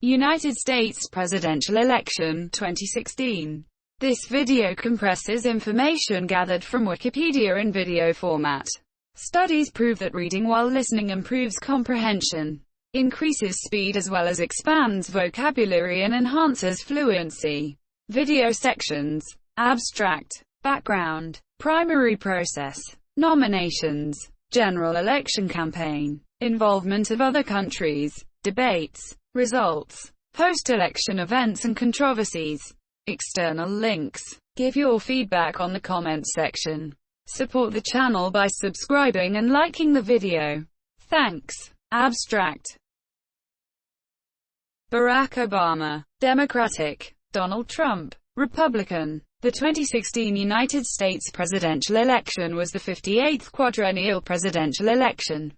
United States presidential election, 2016. This video compresses information gathered from Wikipedia in video format. Studies prove that reading while listening improves comprehension, increases speed as well as expands vocabulary and enhances fluency. Video sections. Abstract. Background. Primary process. Nominations. General election campaign. Involvement of other countries. Debates. Results. Post-election events and controversies. External links. Give your feedback on the comments section. Support the channel by subscribing and liking the video. Thanks. Abstract. Barack Obama, Democratic. Donald Trump, Republican. The 2016 United States presidential election was the 58th quadrennial presidential election,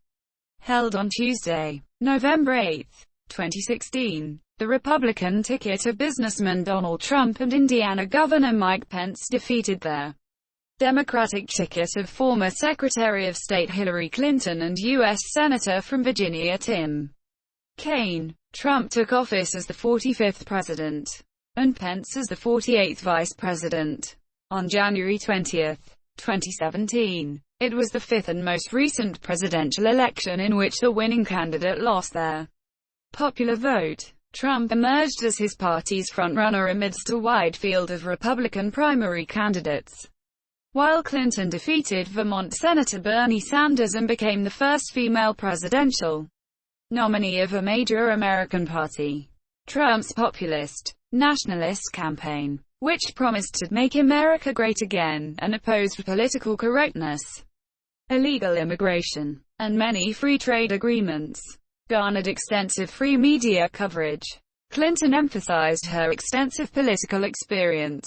held on Tuesday, November 8, 2016. The Republican ticket of businessman Donald Trump and Indiana Governor Mike Pence defeated their Democratic ticket of former Secretary of State Hillary Clinton and U.S. Senator from Virginia Tim Kaine. Trump took office as the 45th president, and Pence as the 48th vice president, on January 20, 2017. It was the fifth and most recent presidential election in which the winning candidate lost their popular vote. Trump emerged as his party's frontrunner amidst a wide field of Republican primary candidates, while Clinton defeated Vermont Senator Bernie Sanders and became the first female presidential nominee of a major American party. Trump's populist, nationalist campaign, which promised to make America great again, and opposed political correctness, illegal immigration, and many free trade agreements, garnered extensive free media coverage. Clinton emphasized her extensive political experience,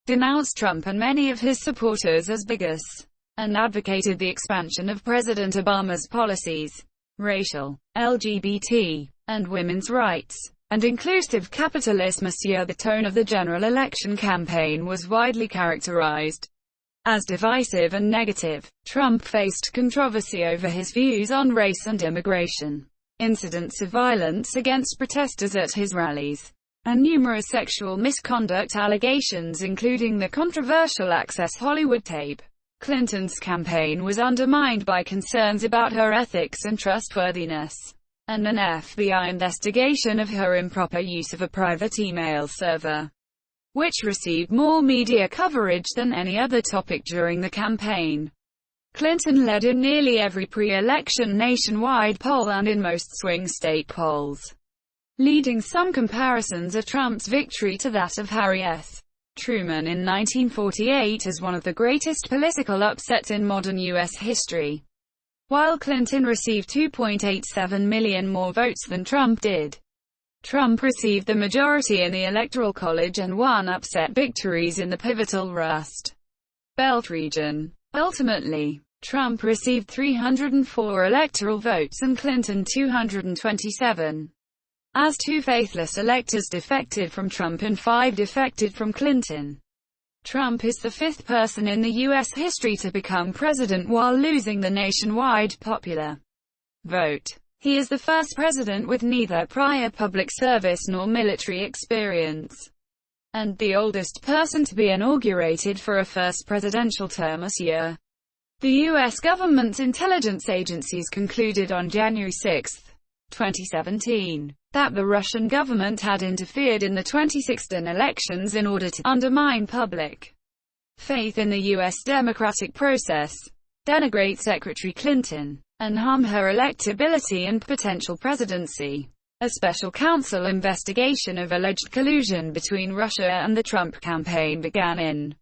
denounced Trump and many of his supporters as bigots, and advocated the expansion of President Obama's policies, racial, LGBT, and women's rights, and inclusive capitalism. The tone of the general election campaign was widely characterized as divisive and negative. Trump faced controversy over his views on race and immigration, incidents of violence against protesters at his rallies, and numerous sexual misconduct allegations, including the controversial Access Hollywood tape. Clinton's campaign was undermined by concerns about her ethics and trustworthiness, and an FBI investigation of her improper use of a private email server, which received more media coverage than any other topic during the campaign. Clinton led in nearly every pre-election nationwide poll and in most swing state polls, leading some comparisons of Trump's victory to that of Harry S. Truman in 1948 as one of the greatest political upsets in modern U.S. history. While Clinton received 2.87 million more votes than Trump did, Trump received the majority in the Electoral College and won upset victories in the pivotal Rust Belt region. Ultimately, Trump received 304 electoral votes and Clinton 227. As 2 faithless electors defected from Trump and 5 defected from Clinton. Trump is the 5th person in the U.S. history to become president while losing the nationwide popular vote. He is the first president with neither prior public service nor military experience, and the oldest person to be inaugurated for a first presidential term this year. The U.S. government's intelligence agencies concluded on January 6, 2017, that the Russian government had interfered in the 2016 elections in order to undermine public faith in the U.S. democratic process, denigrate Secretary Clinton, and harm her electability and potential presidency. A special counsel investigation of alleged collusion between Russia and the Trump campaign began in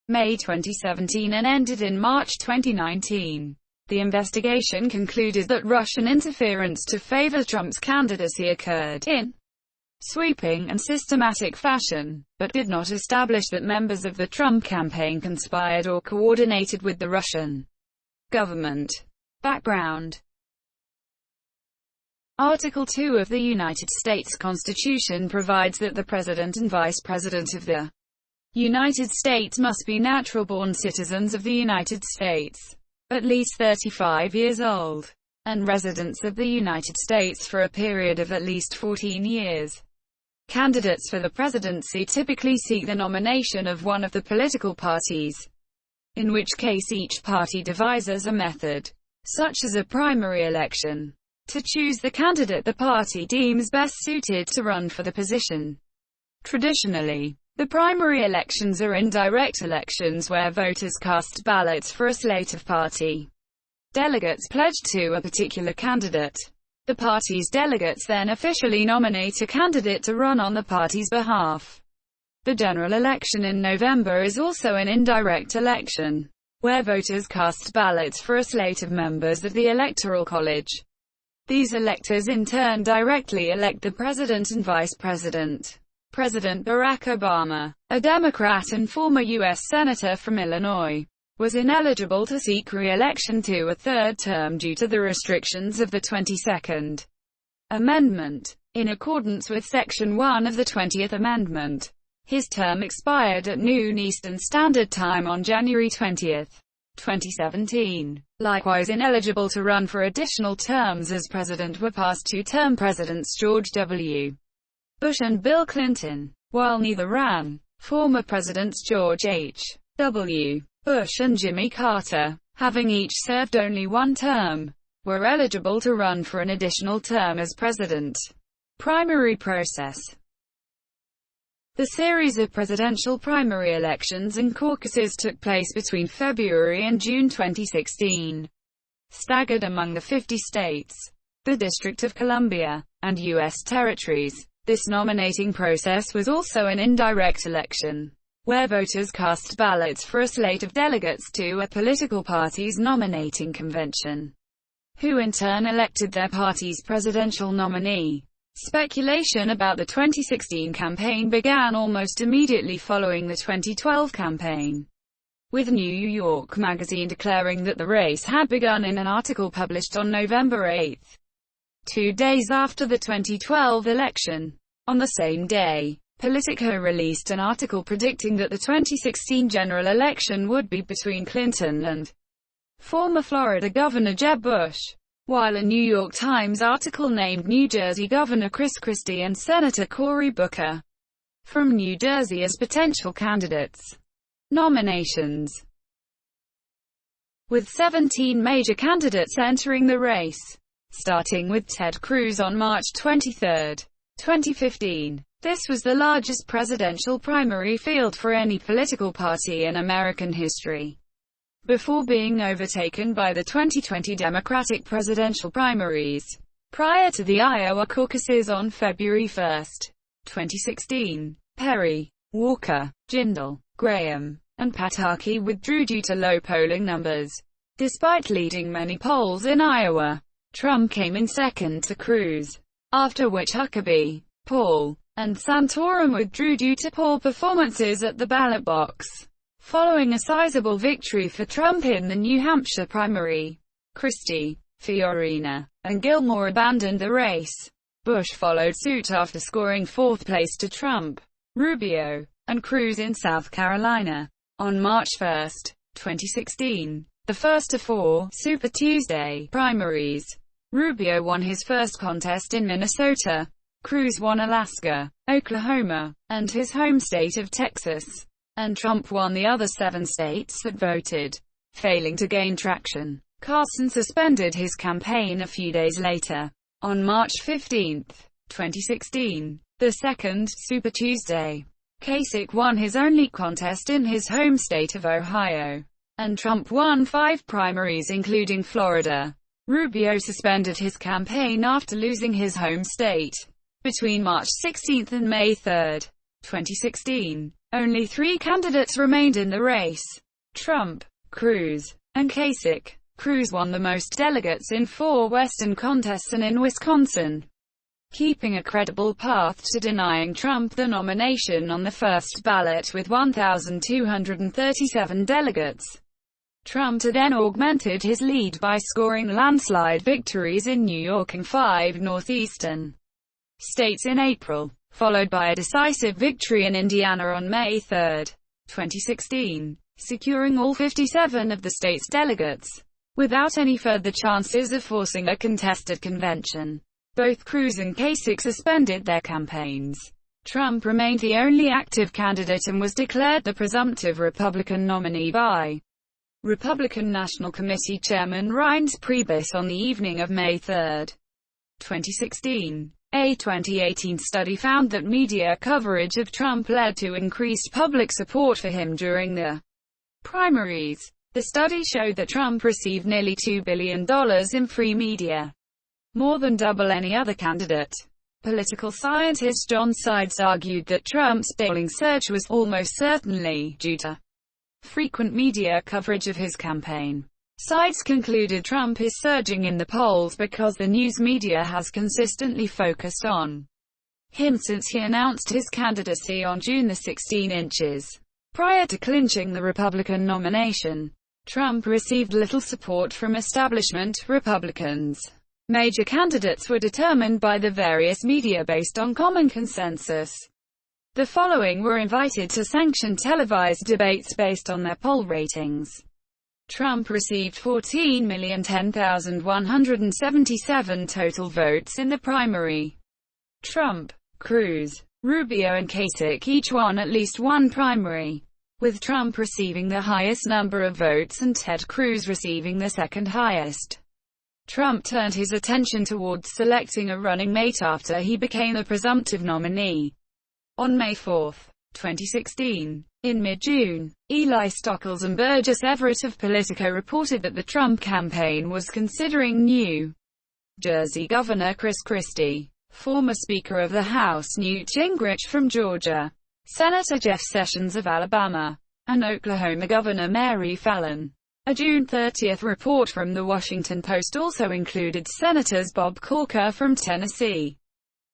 May 2017 and ended in March 2019. The investigation concluded that Russian interference to favor Trump's candidacy occurred in sweeping and systematic fashion, but did not establish that members of the Trump campaign conspired or coordinated with the Russian government. Background. Article 2 of the United States Constitution provides that the President and Vice President of the United States must be natural-born citizens of the United States, at least 35 years old, and residents of the United States for a period of at least 14 years. Candidates for the presidency typically seek the nomination of one of the political parties, in which case each party devises a method, such as a primary election, to choose the candidate the party deems best suited to run for the position. Traditionally, the primary elections are indirect elections where voters cast ballots for a slate of party delegates pledged to a particular candidate. The party's delegates then officially nominate a candidate to run on the party's behalf. The general election in November is also an indirect election, where voters cast ballots for a slate of members of the Electoral College. These electors in turn directly elect the president and vice president. President Barack Obama, a Democrat and former U.S. Senator from Illinois, was ineligible to seek re-election to a third term due to the restrictions of the 22nd Amendment. In accordance with Section 1 of the 20th Amendment, his term expired at noon Eastern Standard Time on January 20, 2017. Likewise ineligible to run for additional terms as president were past two-term presidents George W. Bush and Bill Clinton. While neither ran, former presidents George H. W. Bush and Jimmy Carter, having each served only one term, were eligible to run for an additional term as president. Primary process. The series of presidential primary elections and caucuses took place between February and June 2016, staggered among the 50 states, the District of Columbia, and U.S. territories. This nominating process was also an indirect election, where voters cast ballots for a slate of delegates to a political party's nominating convention, who in turn elected their party's presidential nominee. Speculation about the 2016 campaign began almost immediately following the 2012 campaign, with New York Magazine declaring that the race had begun in an article published on November 8, 2 days after the 2012 election. On the same day, Politico released an article predicting that the 2016 general election would be between Clinton and former Florida Governor Jeb Bush, while a New York Times article named New Jersey Governor Chris Christie and Senator Cory Booker from New Jersey as potential candidates. Nominations. With 17 major candidates entering the race, starting with Ted Cruz on March 23, 2015. This was the largest presidential primary field for any political party in American history, before being overtaken by the 2020 Democratic presidential primaries. Prior to the Iowa caucuses on February 1, 2016, Perry, Walker, Jindal, Graham, and Pataki withdrew due to low polling numbers. Despite leading many polls in Iowa, Trump came in second to Cruz, after which Huckabee, Paul, and Santorum withdrew due to poor performances at the ballot box. Following a sizable victory for Trump in the New Hampshire primary, Christie, Fiorina, and Gilmore abandoned the race. Bush followed suit after scoring fourth place to Trump, Rubio, and Cruz in South Carolina. On March 1, 2016, the first of four Super Tuesday primaries, Rubio won his first contest in Minnesota. Cruz won Alaska, Oklahoma, and his home state of Texas, and Trump won the other 7 states that voted. Failing to gain traction, Carson suspended his campaign a few days later. On March 15, 2016, the second Super Tuesday, Kasich won his only contest in his home state of Ohio, and Trump won 5 primaries including Florida. Rubio suspended his campaign after losing his home state. Between March 16 and May 3, 2016, only 3 candidates remained in the race: Trump, Cruz, and Kasich. Cruz won the most delegates in 4 Western contests and in Wisconsin, keeping a credible path to denying Trump the nomination on the first ballot with 1,237 delegates. Trump then augmented his lead by scoring landslide victories in New York and 5 northeastern states in April, followed by a decisive victory in Indiana on May 3, 2016, securing all 57 of the state's delegates, without any further chances of forcing a contested convention. Both Cruz and Kasich suspended their campaigns. Trump remained the only active candidate and was declared the presumptive Republican nominee by Republican National Committee Chairman Reince Priebus on the evening of May 3, 2016. A 2018 study found that media coverage of Trump led to increased public support for him during the primaries. The study showed that Trump received nearly $2 billion in free media, more than double any other candidate. Political scientist John Sides argued that Trump's polling surge was almost certainly due to frequent media coverage of his campaign. Sides concluded Trump is surging in the polls because the news media has consistently focused on him since he announced his candidacy on June 16. Prior to clinching the Republican nomination, Trump received little support from establishment Republicans. Major candidates were determined by the various media based on common consensus. The following were invited to sanction televised debates based on their poll ratings. Trump received 14,010,177 total votes in the primary. Trump, Cruz, Rubio and Kasich each won at least one primary, with Trump receiving the highest number of votes and Ted Cruz receiving the second highest. Trump turned his attention towards selecting a running mate after he became the presumptive nominee. On May 4, 2016, in mid-June, Eli Stockels and Burgess Everett of Politico reported that the Trump campaign was considering New Jersey Governor Chris Christie, former Speaker of the House Newt Gingrich from Georgia, Senator Jeff Sessions of Alabama, and Oklahoma Governor Mary Fallon. A June 30 report from The Washington Post also included Senators Bob Corker from Tennessee,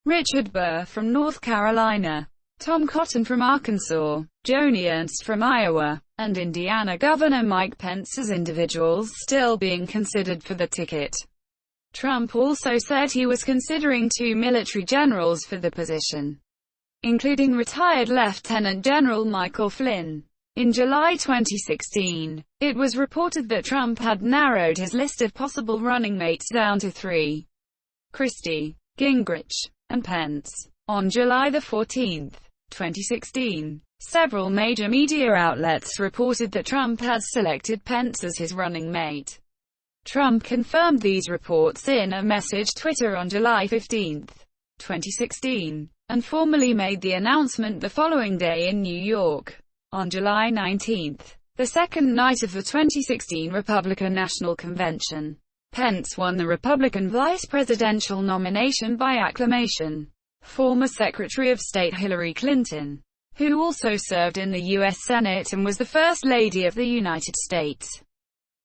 Richard Burr from North Carolina, Tom Cotton from Arkansas, Joni Ernst from Iowa, and Indiana Governor Mike Pence as individuals still being considered for the ticket. Trump also said he was considering 2 military generals for the position, including retired Lieutenant General Michael Flynn. In July 2016, it was reported that Trump had narrowed his list of possible running mates down to 3: Christie, Gingrich, and Pence. On July 14, 2016, several major media outlets reported that Trump had selected Pence as his running mate. Trump confirmed these reports in a message Twitter on July 15, 2016, and formally made the announcement the following day in New York. On July 19, the second night of the 2016 Republican National Convention, Pence won the Republican vice presidential nomination by acclamation. Former Secretary of State Hillary Clinton, who also served in the U.S. Senate and was the First Lady of the United States,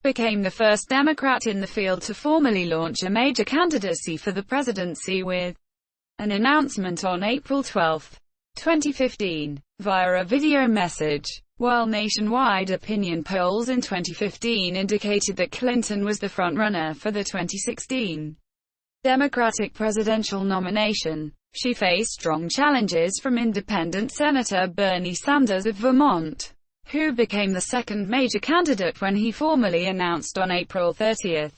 became the first Democrat in the field to formally launch a major candidacy for the presidency with an announcement on April 12, 2015, via a video message. While nationwide opinion polls in 2015 indicated that Clinton was the frontrunner for the 2016 Democratic presidential nomination, she faced strong challenges from independent Senator Bernie Sanders of Vermont, who became the second major candidate when he formally announced on April 30,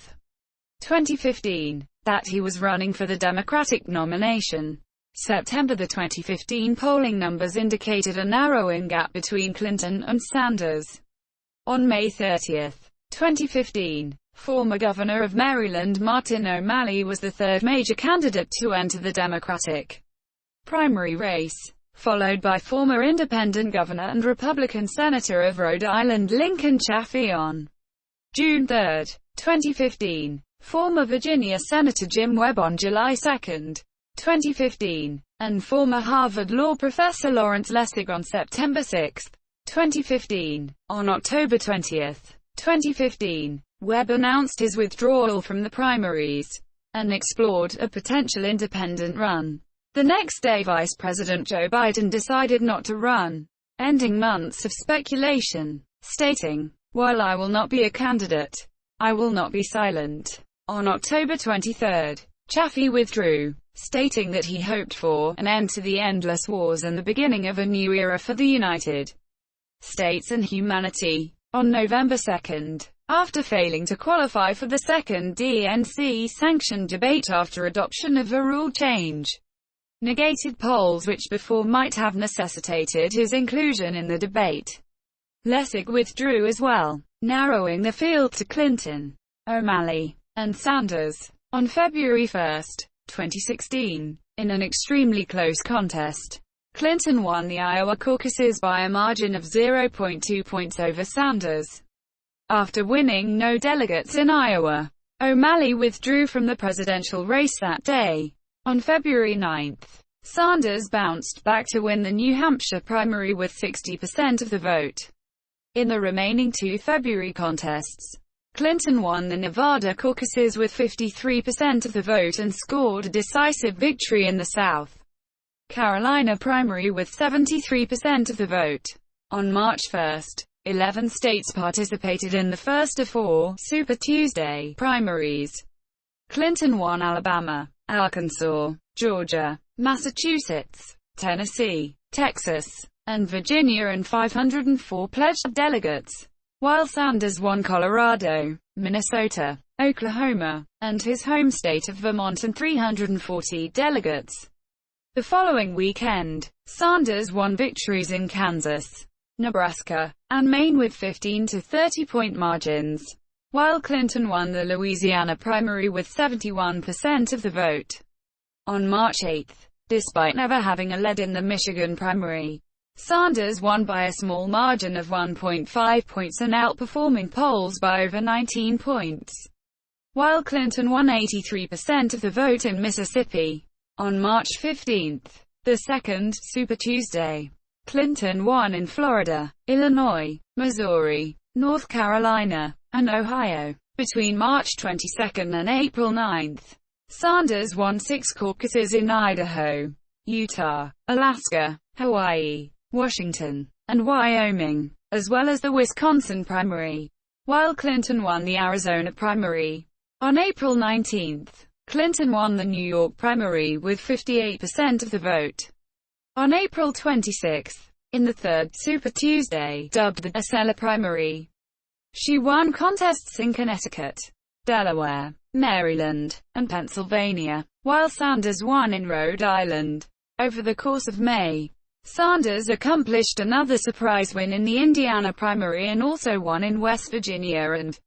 2015, that he was running for the Democratic nomination. September 2015 polling numbers indicated a narrowing gap between Clinton and Sanders. On May 30, 2015, former Governor of Maryland Martin O'Malley was the third major candidate to enter the Democratic primary race, followed by former Independent Governor and Republican Senator of Rhode Island Lincoln Chafee. On June 3, 2015, former Virginia Senator Jim Webb on July 2, 2015, and former Harvard Law professor Lawrence Lessig on September 6, 2015. On October 20, 2015, Webb announced his withdrawal from the primaries and explored a potential independent run. The next day, Vice President Joe Biden decided not to run, ending months of speculation, stating, "While I will not be a candidate, I will not be silent." On October 23, Chafee withdrew, stating that he hoped for an end to the endless wars and the beginning of a new era for the United States and humanity. On November 2, after failing to qualify for the second DNC-sanctioned debate after adoption of a rule change, negated polls which before might have necessitated his inclusion in the debate. Lessig withdrew as well, narrowing the field to Clinton, O'Malley, and Sanders. On February 1, 2016, in an extremely close contest, Clinton won the Iowa caucuses by a margin of 0.2 points over Sanders. After winning no delegates in Iowa, O'Malley withdrew from the presidential race that day. On February 9, Sanders bounced back to win the New Hampshire primary with 60% of the vote. In the remaining two February contests, Clinton won the Nevada caucuses with 53% of the vote and scored a decisive victory in the South Carolina primary with 73% of the vote. On March 1, 11 states participated in the first of four Super Tuesday primaries. Clinton won Alabama, Arkansas, Georgia, Massachusetts, Tennessee, Texas, and Virginia and 504 pledged delegates, while Sanders won Colorado, Minnesota, Oklahoma, and his home state of Vermont and 340 delegates. The following weekend, Sanders won victories in Kansas, Nebraska, and Maine with 15 to 30-point margins, while Clinton won the Louisiana primary with 71% of the vote. On March 8, despite never having led in the Michigan primary, Sanders won by a small margin of 1.5 points and outperforming polls by over 19 points, while Clinton won 83% of the vote in Mississippi. On March 15, the second Super Tuesday, Clinton won in Florida, Illinois, Missouri, North Carolina, and Ohio. Between March 22 and April 9, Sanders won 6 caucuses in Idaho, Utah, Alaska, Hawaii, Washington, and Wyoming, as well as the Wisconsin primary, while Clinton won the Arizona primary. On April 19, Clinton won the New York primary with 58% of the vote. On April 26, in the third Super Tuesday, dubbed the Acela primary, she won contests in Connecticut, Delaware, Maryland, and Pennsylvania, while Sanders won in Rhode Island. Over the course of May, Sanders accomplished another surprise win in the Indiana primary and also won in West Virginia and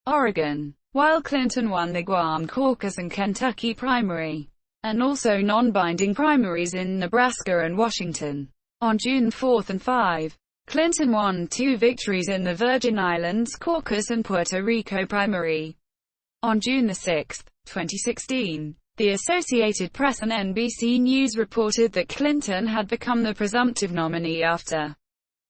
Oregon, while Clinton won the Guam caucus and Kentucky primary, and also non-binding primaries in Nebraska and Washington. On June 4 and 5, Clinton won 2 victories in the Virgin Islands caucus and Puerto Rico primary. On June 6, 2016, the Associated Press and NBC News reported that Clinton had become the presumptive nominee after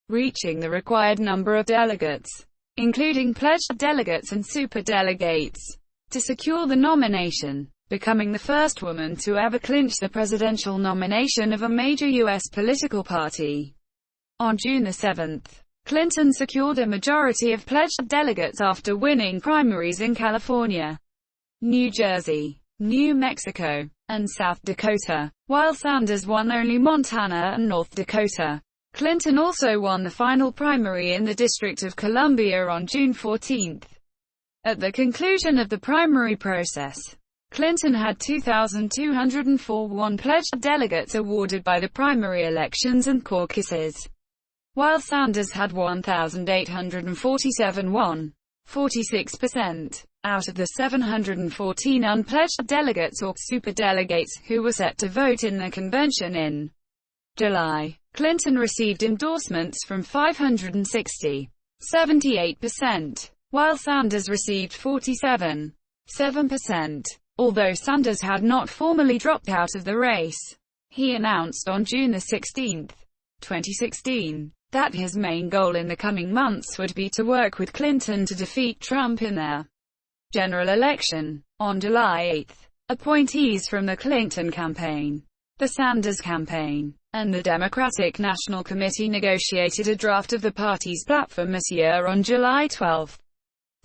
reaching the required number of delegates, including pledged delegates and superdelegates, to secure the nomination, becoming the first woman to ever clinch the presidential nomination of a major U.S. political party. On June 7, Clinton secured a majority of pledged delegates after winning primaries in California, New Jersey, New Mexico, and South Dakota, while Sanders won only Montana and North Dakota. Clinton also won the final primary in the District of Columbia on June 14. At the conclusion of the primary process, Clinton had 2,241 pledged delegates awarded by the primary elections and caucuses, while Sanders had 1,847 won, 46%, out of the 714 unpledged delegates or superdelegates who were set to vote in the convention in July. Clinton received endorsements from 560, 78%, while Sanders received 47, 7%. Although Sanders had not formally dropped out of the race, he announced on June 16, 2016, that his main goal in the coming months would be to work with Clinton to defeat Trump in their general election. On July 8, appointees from the Clinton campaign, the Sanders campaign, and the Democratic National Committee negotiated a draft of the party's platform this year. On July 12,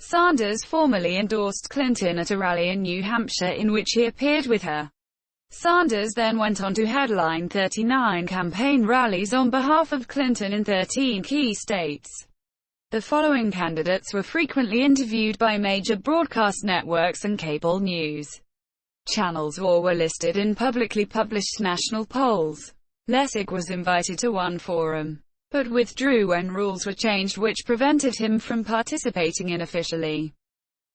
Sanders formally endorsed Clinton at a rally in New Hampshire in which he appeared with her. Sanders then went on to headline 39 campaign rallies on behalf of Clinton in 13 key states. The following candidates were frequently interviewed by major broadcast networks and cable news channels or were listed in publicly published national polls. Lessig was invited to one forum, but withdrew when rules were changed which prevented him from participating in officially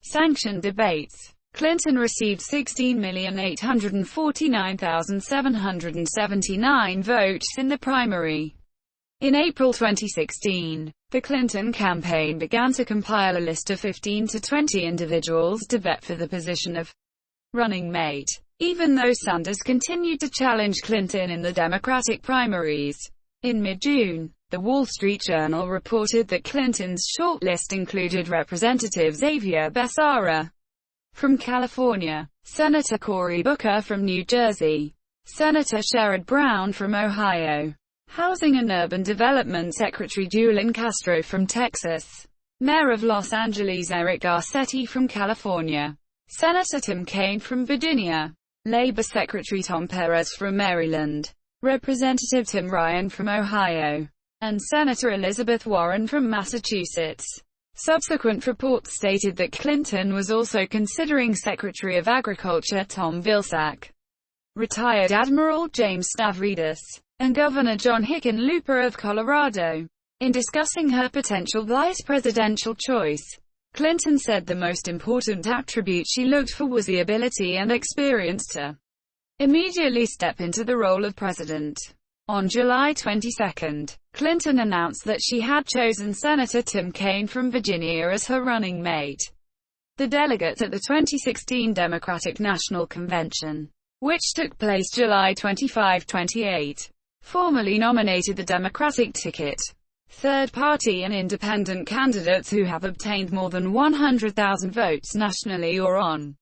sanctioned debates. Clinton received 16,849,779 votes in the primary. In April 2016, the Clinton campaign began to compile a list of 15 to 20 individuals to vet for the position of running mate, even though Sanders continued to challenge Clinton in the Democratic primaries. In mid-June, the Wall Street Journal reported that Clinton's shortlist included Representative Xavier Becerra from California, Senator Cory Booker from New Jersey, Senator Sherrod Brown from Ohio, Housing and Urban Development Secretary Julian Castro from Texas, Mayor of Los Angeles Eric Garcetti from California, Senator Tim Kaine from Virginia, Labor Secretary Tom Perez from Maryland, Representative Tim Ryan from Ohio, and Senator Elizabeth Warren from Massachusetts. Subsequent reports stated that Clinton was also considering Secretary of Agriculture Tom Vilsack, retired Admiral James Stavridis, and Governor John Hickenlooper of Colorado. In discussing her potential vice presidential choice, Clinton said the most important attribute she looked for was the ability and experience to immediately step into the role of president. On July 22, Clinton announced that she had chosen Senator Tim Kaine from Virginia as her running mate. The delegates at the 2016 Democratic National Convention, which took place July 25-28, formally nominated the Democratic ticket. Third-party and independent candidates who have obtained more than 100,000 votes nationally or on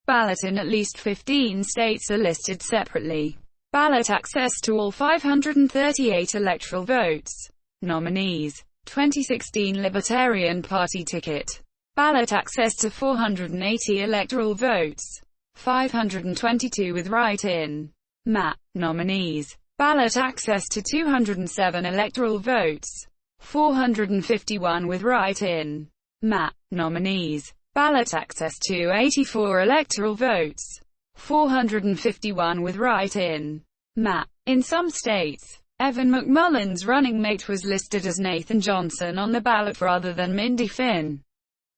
ballot in at least 15 states are listed separately. Ballot access to all 538 electoral votes. Nominees. 2016 Libertarian Party ticket. Ballot access to 480 electoral votes. 522 with write-in. MAP. Nominees. Ballot access to 207 electoral votes. 451 with write-in. MAP. Nominees. Ballot access to 84 electoral votes. 451 with write-in. MAP. In some states, Evan McMullen's running mate was listed as Nathan Johnson on the ballot rather than Mindy Finn.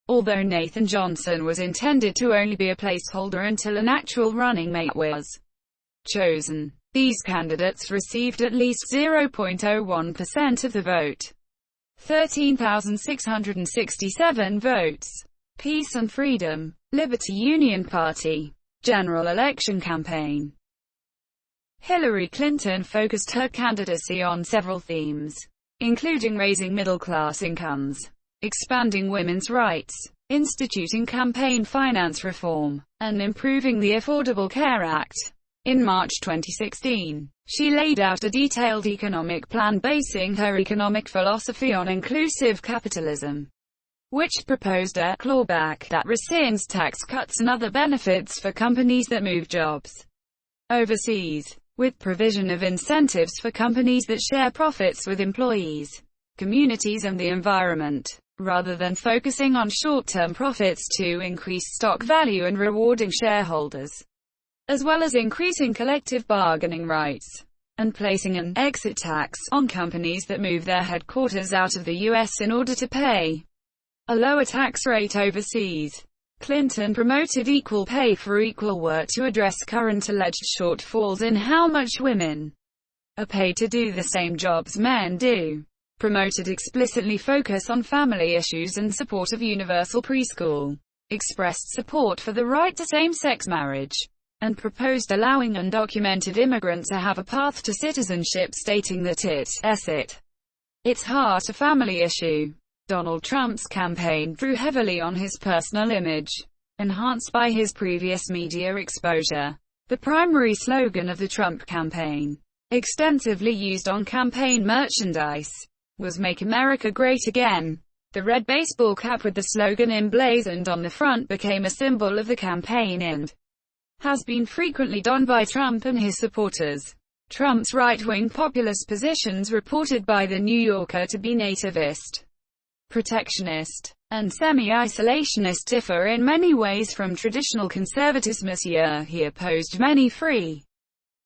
Although Nathan Johnson was intended to only be a placeholder until an actual running mate was chosen, these candidates received at least 0.01% of the vote. 13,667 votes. Peace and Freedom. Liberty Union Party. General election campaign. Hillary Clinton focused her candidacy on several themes, including raising middle-class incomes, expanding women's rights, instituting campaign finance reform, and improving the Affordable Care Act. In March 2016, she laid out a detailed economic plan basing her economic philosophy on inclusive capitalism, which proposed a clawback that rescinds tax cuts and other benefits for companies that move jobs overseas, with provision of incentives for companies that share profits with employees, communities and the environment, rather than focusing on short-term profits to increase stock value and rewarding shareholders, as well as increasing collective bargaining rights, and placing an exit tax on companies that move their headquarters out of the U.S. in order to pay a lower tax rate overseas. Clinton promoted equal pay for equal work to address current alleged shortfalls in how much women are paid to do the same jobs men do. Promoted explicitly focus on family issues and support of universal preschool. Expressed support for the right to same-sex marriage, and proposed allowing undocumented immigrants to have a path to citizenship, stating that it's heart a family issue. Donald Trump's campaign drew heavily on his personal image, enhanced by his previous media exposure. The primary slogan of the Trump campaign, extensively used on campaign merchandise, was "Make America Great Again." The red baseball cap with the slogan emblazoned on the front became a symbol of the campaign and has been frequently donned by Trump and his supporters. Trump's right-wing populist positions reported by The New Yorker to be nativist, protectionist, and semi-isolationist differ in many ways from traditional conservatism. He opposed many free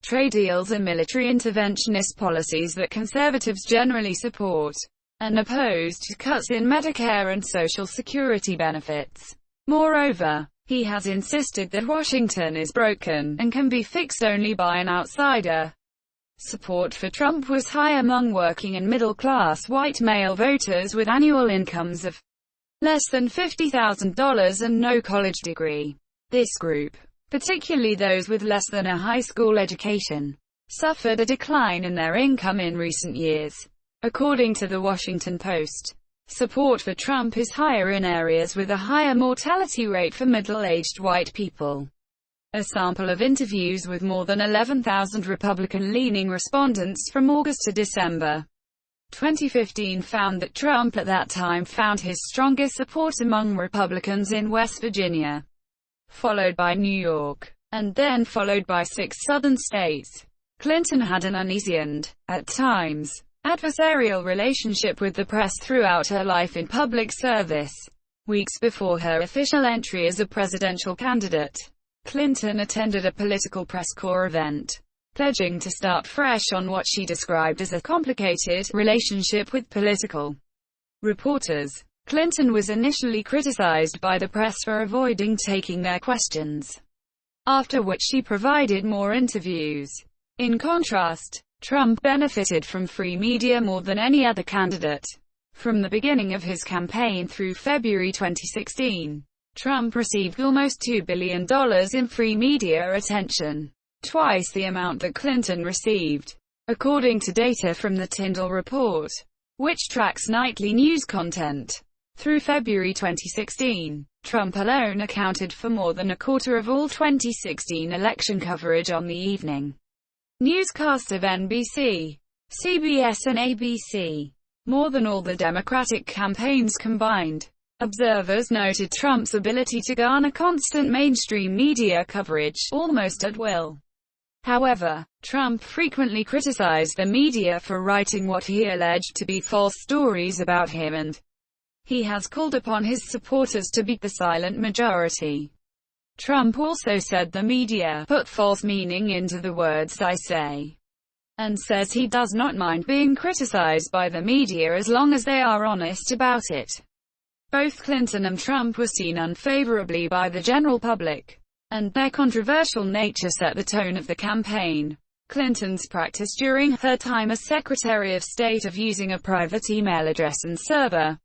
trade deals and military interventionist policies that conservatives generally support, and opposed cuts in Medicare and Social Security benefits. Moreover, he has insisted that Washington is broken, and can be fixed only by an outsider. Support for Trump was high among working and middle-class white male voters with annual incomes of less than $50,000 and no college degree. This group, particularly those with less than a high school education, suffered a decline in their income in recent years. According to the Washington Post, support for Trump is higher in areas with a higher mortality rate for middle-aged white people. A sample of interviews with more than 11,000 Republican-leaning respondents from August to December 2015 found that Trump at that time found his strongest support among Republicans in West Virginia, followed by New York, and then followed by 6 southern states. Clinton had an uneasy and, at times, adversarial relationship with the press throughout her life in public service. Weeks before her official entry as a presidential candidate, Clinton attended a political press corps event, pledging to start fresh on what she described as a complicated relationship with political reporters. Clinton was initially criticized by the press for avoiding taking their questions, after which she provided more interviews. In contrast, Trump benefited from free media more than any other candidate. From the beginning of his campaign through February 2016, Trump received almost $2 billion in free media attention, twice the amount that Clinton received, according to data from the Tyndall Report, which tracks nightly news content. Through February 2016, Trump alone accounted for more than a quarter of all 2016 election coverage on the evening newscast of NBC, CBS and ABC, more than all the Democratic campaigns combined. Observers noted Trump's ability to garner constant mainstream media coverage, almost at will. However, Trump frequently criticized the media for writing what he alleged to be false stories about him, and he has called upon his supporters to be the silent majority. Trump also said the media put false meaning into the words "I say," and says he does not mind being criticized by the media as long as they are honest about it. Both Clinton and Trump were seen unfavorably by the general public, and their controversial nature set the tone of the campaign. Clinton's practice during her time as Secretary of State of using a private email address and server,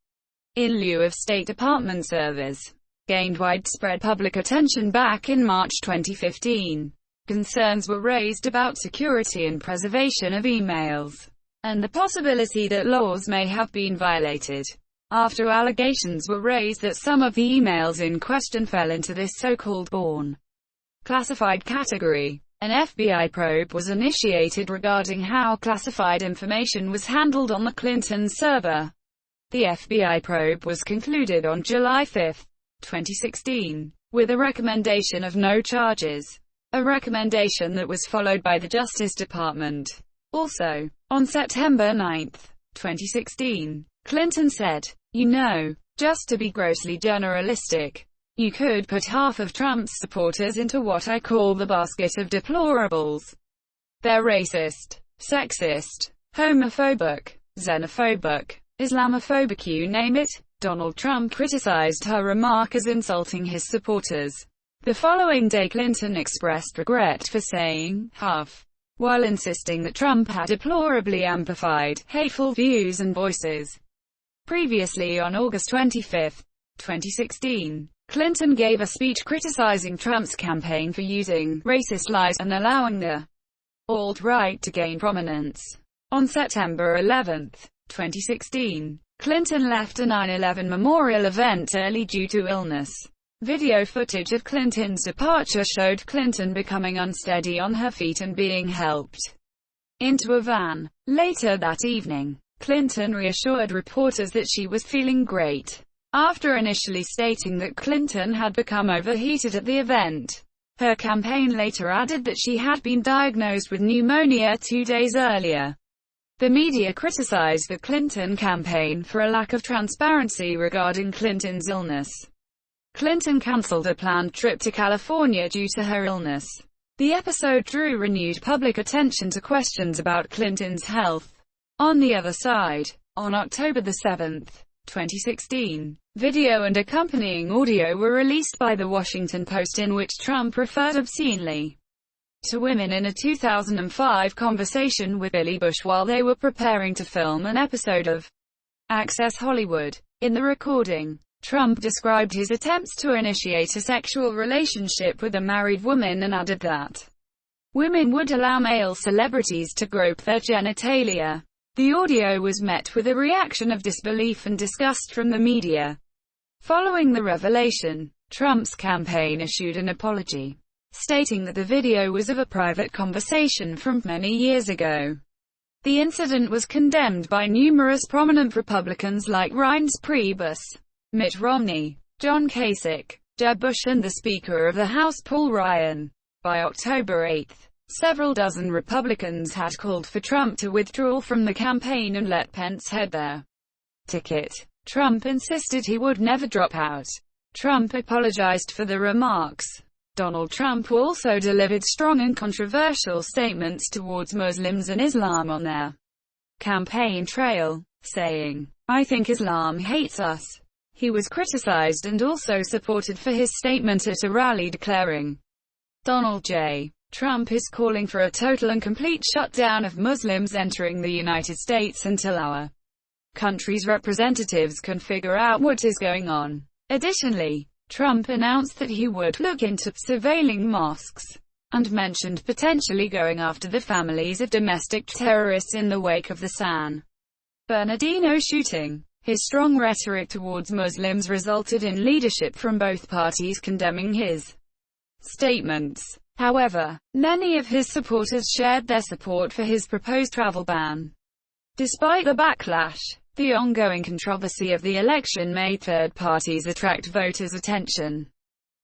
in lieu of State Department servers, gained widespread public attention back in March 2015. Concerns were raised about security and preservation of emails, and the possibility that laws may have been violated, after allegations were raised that some of the emails in question fell into this so-called born classified category. An FBI probe was initiated regarding how classified information was handled on the Clinton server. The FBI probe was concluded on July 5, 2016, with a recommendation of no charges, a recommendation that was followed by the Justice Department. Also, on September 9, 2016, Clinton said, "You know, just to be grossly generalistic, you could put half of Trump's supporters into what I call the basket of deplorables. They're racist, sexist, homophobic, xenophobic, Islamophobic, you name it." Donald Trump criticized her remark as insulting his supporters. The following day Clinton expressed regret for saying half, while insisting that Trump had deplorably amplified hateful views and voices. Previously on August 25, 2016, Clinton gave a speech criticizing Trump's campaign for using racist lies and allowing the alt-right to gain prominence. On September 11, 2016, Clinton left a 9/11 memorial event early due to illness. Video footage of Clinton's departure showed Clinton becoming unsteady on her feet and being helped into a van. Later that evening, Clinton reassured reporters that she was feeling great, after initially stating that Clinton had become overheated at the event. Her campaign later added that she had been diagnosed with pneumonia 2 days earlier. The media criticized the Clinton campaign for a lack of transparency regarding Clinton's illness. Clinton canceled a planned trip to California due to her illness. The episode drew renewed public attention to questions about Clinton's health. On the other side, on October 7, 2016, video and accompanying audio were released by The Washington Post in which Trump referred obscenely to women in a 2005 conversation with Billy Bush while they were preparing to film an episode of Access Hollywood. In the recording, Trump described his attempts to initiate a sexual relationship with a married woman and added that women would allow male celebrities to grope their genitalia. The audio was met with a reaction of disbelief and disgust from the media. Following the revelation, Trump's campaign issued an apology, stating that the video was of a private conversation from many years ago. The incident was condemned by numerous prominent Republicans like Reince Priebus, Mitt Romney, John Kasich, Jeb Bush and the Speaker of the House Paul Ryan. By October 8, several dozen Republicans had called for Trump to withdraw from the campaign and let Pence head their ticket. Trump insisted he would never drop out. Trump apologized for the remarks. Donald Trump also delivered strong and controversial statements towards Muslims and Islam on their campaign trail, saying, "I think Islam hates us." He was criticized and also supported for his statement at a rally declaring, Donald J. Trump is calling for a total and complete shutdown of Muslims entering the United States until our country's representatives can figure out what is going on. Additionally, Trump announced that he would look into surveilling mosques, and mentioned potentially going after the families of domestic terrorists in the wake of the San Bernardino shooting. His strong rhetoric towards Muslims resulted in leadership from both parties condemning his statements. However, many of his supporters shared their support for his proposed travel ban. Despite the backlash, the ongoing controversy of the election made third parties attract voters' attention.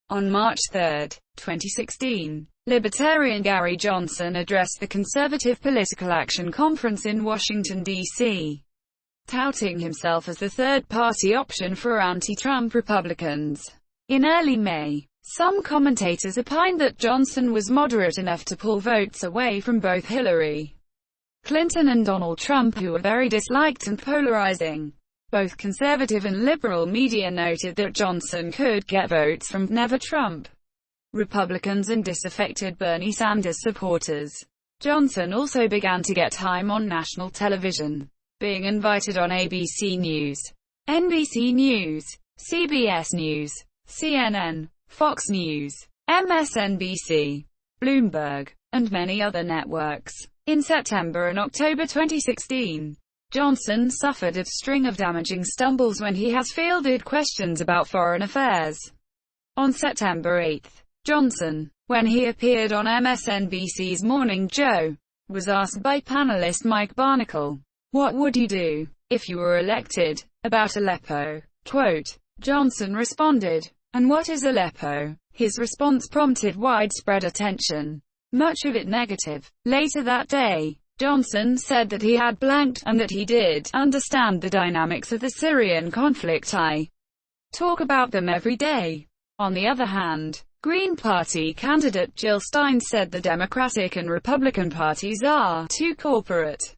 On March 3, 2016, Libertarian Gary Johnson addressed the Conservative Political Action Conference in Washington, D.C., touting himself as the third-party option for anti-Trump Republicans. In early May, some commentators opined that Johnson was moderate enough to pull votes away from both Hillary Clinton and Donald Trump, who were very disliked and polarizing. Both conservative and liberal media noted that Johnson could get votes from Never Trump Republicans and disaffected Bernie Sanders supporters. Johnson also began to get time on national television, being invited on ABC News, NBC News, CBS News, CNN, Fox News, MSNBC, Bloomberg, and many other networks. In September and October 2016, Johnson suffered a string of damaging stumbles when he has fielded questions about foreign affairs. On September 8, Johnson, when he appeared on MSNBC's Morning Joe, was asked by panelist Mike Barnicle, "What would you do if you were elected?" about Aleppo. Quote, Johnson responded, "And what is Aleppo?" His response prompted widespread attention, much of it negative. Later that day, Johnson said that he had blanked, and that he did understand the dynamics of the Syrian conflict. "I talk about them every day." On the other hand, Green Party candidate Jill Stein said the Democratic and Republican parties are two corporate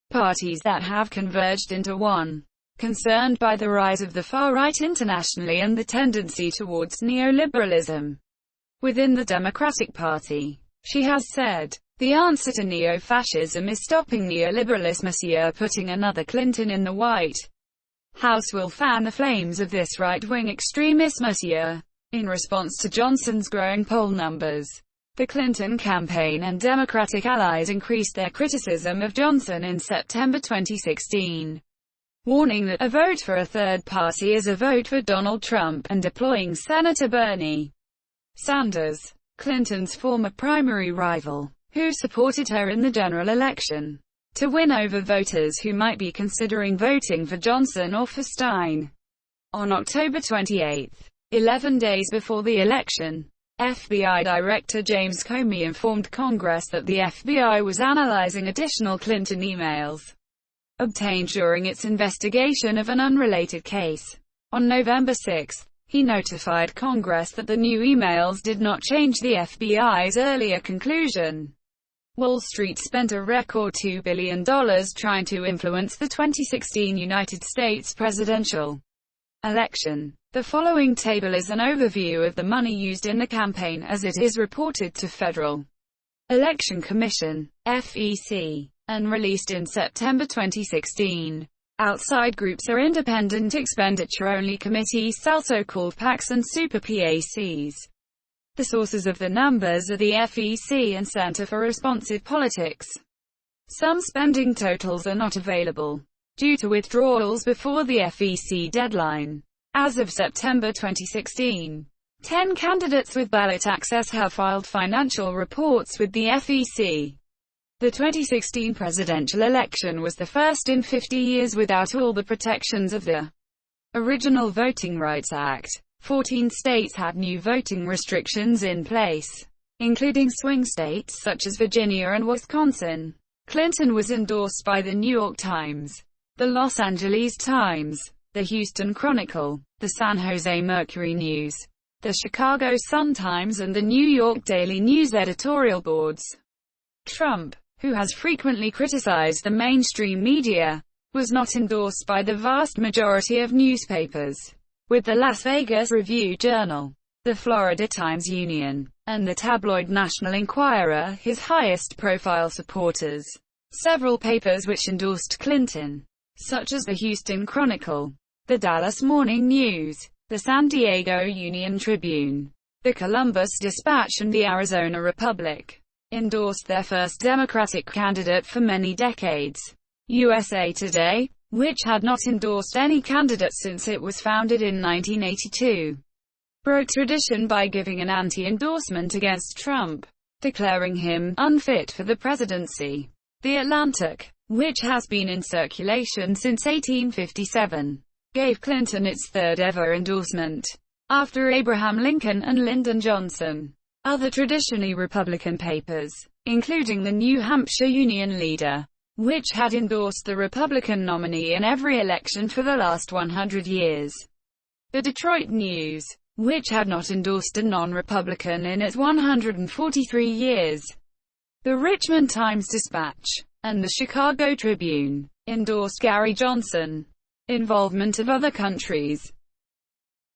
parties that have converged into one. Concerned by the rise of the far-right internationally and the tendency towards neoliberalism within the Democratic Party, she has said, "The answer to neo-fascism is stopping neoliberalism. Putting another Clinton in the White House will fan the flames of this right-wing extremism." In response to Johnson's growing poll numbers, the Clinton campaign and Democratic allies increased their criticism of Johnson in September 2016, warning that a vote for a third party is a vote for Donald Trump, and deploying Senator Bernie Sanders, Clinton's former primary rival, who supported her in the general election, to win over voters who might be considering voting for Johnson or for Stein. On October 28, 11 days before the election, FBI Director James Comey informed Congress that the FBI was analyzing additional Clinton emails obtained during its investigation of an unrelated case. On November 6, he notified Congress that the new emails did not change the FBI's earlier conclusion. Wall Street spent a record $2 billion trying to influence the 2016 United States presidential election. The following table is an overview of the money used in the campaign as it is reported to Federal Election Commission, FEC, and released in September 2016. Outside groups are independent expenditure-only committees, also called PACs and Super PACs. The sources of the numbers are the FEC and Center for Responsive Politics. Some spending totals are not available due to withdrawals before the FEC deadline. As of September 2016, 10 candidates with ballot access have filed financial reports with the FEC. The 2016 presidential election was the first in 50 years without all the protections of the original Voting Rights Act. 14 states had new voting restrictions in place, including swing states such as Virginia and Wisconsin. Clinton was endorsed by the New York Times, the Los Angeles Times, the Houston Chronicle, the San Jose Mercury News, the Chicago Sun-Times and the New York Daily News editorial boards. Trump, who has frequently criticized the mainstream media, was not endorsed by the vast majority of newspapers, with the Las Vegas Review-Journal, the Florida Times-Union, and the tabloid National Enquirer his highest-profile supporters. Several papers which endorsed Clinton, such as the Houston Chronicle, the Dallas Morning News, the San Diego Union-Tribune, the Columbus Dispatch and the Arizona Republic, endorsed their first Democratic candidate for many decades. USA Today, which had not endorsed any candidate since it was founded in 1982, broke tradition by giving an anti-endorsement against Trump, declaring him unfit for the presidency. The Atlantic, which has been in circulation since 1857, gave Clinton its third-ever endorsement, after Abraham Lincoln and Lyndon Johnson. Other traditionally Republican papers, including the New Hampshire Union Leader, which had endorsed the Republican nominee in every election for the last 100 years. The Detroit News, which had not endorsed a non-Republican in its 143 years. The Richmond Times-Dispatch, and the Chicago Tribune, endorsed Gary Johnson. Involvement of other countries.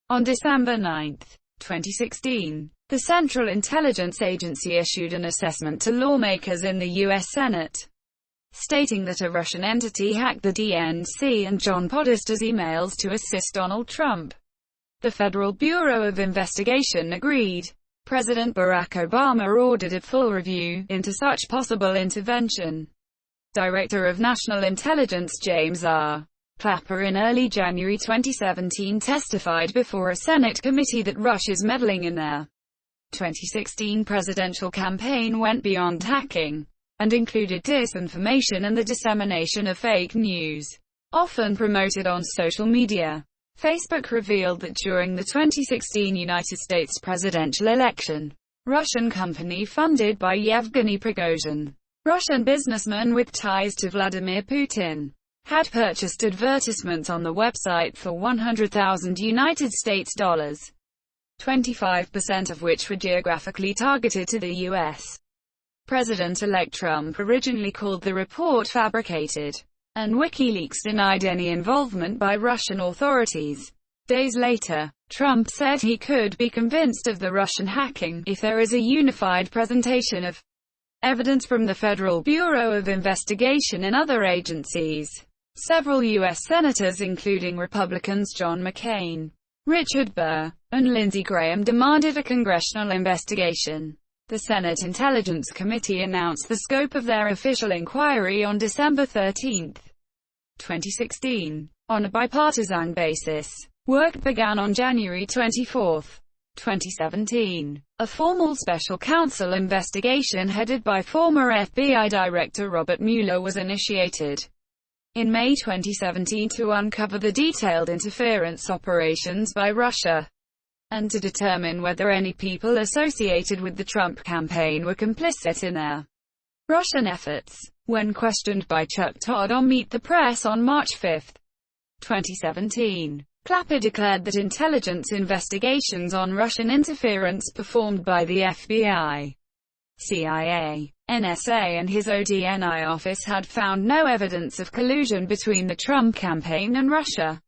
On December 9, 2016, the Central Intelligence Agency issued an assessment to lawmakers in the U.S. Senate, stating that a Russian entity hacked the DNC and John Podesta's emails to assist Donald Trump. The Federal Bureau of Investigation agreed. President Barack Obama ordered a full review into such possible intervention. Director of National Intelligence James R. Clapper in early January 2017 testified before a Senate committee that Russia's meddling in their 2016 presidential campaign went beyond hacking, and included disinformation and the dissemination of fake news, often promoted on social media. Facebook revealed that during the 2016 United States presidential election, Russian company funded by Yevgeny Prigozhin, Russian businessman with ties to Vladimir Putin, had purchased advertisements on the website for $100,000 United States dollars, 25% of which were geographically targeted to the U.S. President-elect Trump originally called the report fabricated, and WikiLeaks denied any involvement by Russian authorities. Days later, Trump said he could be convinced of the Russian hacking if there is a unified presentation of evidence from the Federal Bureau of Investigation and other agencies. Several U.S. senators, including Republicans John McCain, Richard Burr, and Lindsey Graham, demanded a congressional investigation. The Senate Intelligence Committee announced the scope of their official inquiry on December 13, 2016. On a bipartisan basis, work began on January 24, 2017. A formal special counsel investigation headed by former FBI Director Robert Mueller was initiated in May 2017 to uncover the detailed interference operations by Russia, and to determine whether any people associated with the Trump campaign were complicit in their Russian efforts. When questioned by Chuck Todd on Meet the Press on March 5, 2017, Clapper declared that intelligence investigations on Russian interference performed by the FBI, CIA, NSA and his ODNI office had found no evidence of collusion between the Trump campaign and Russia.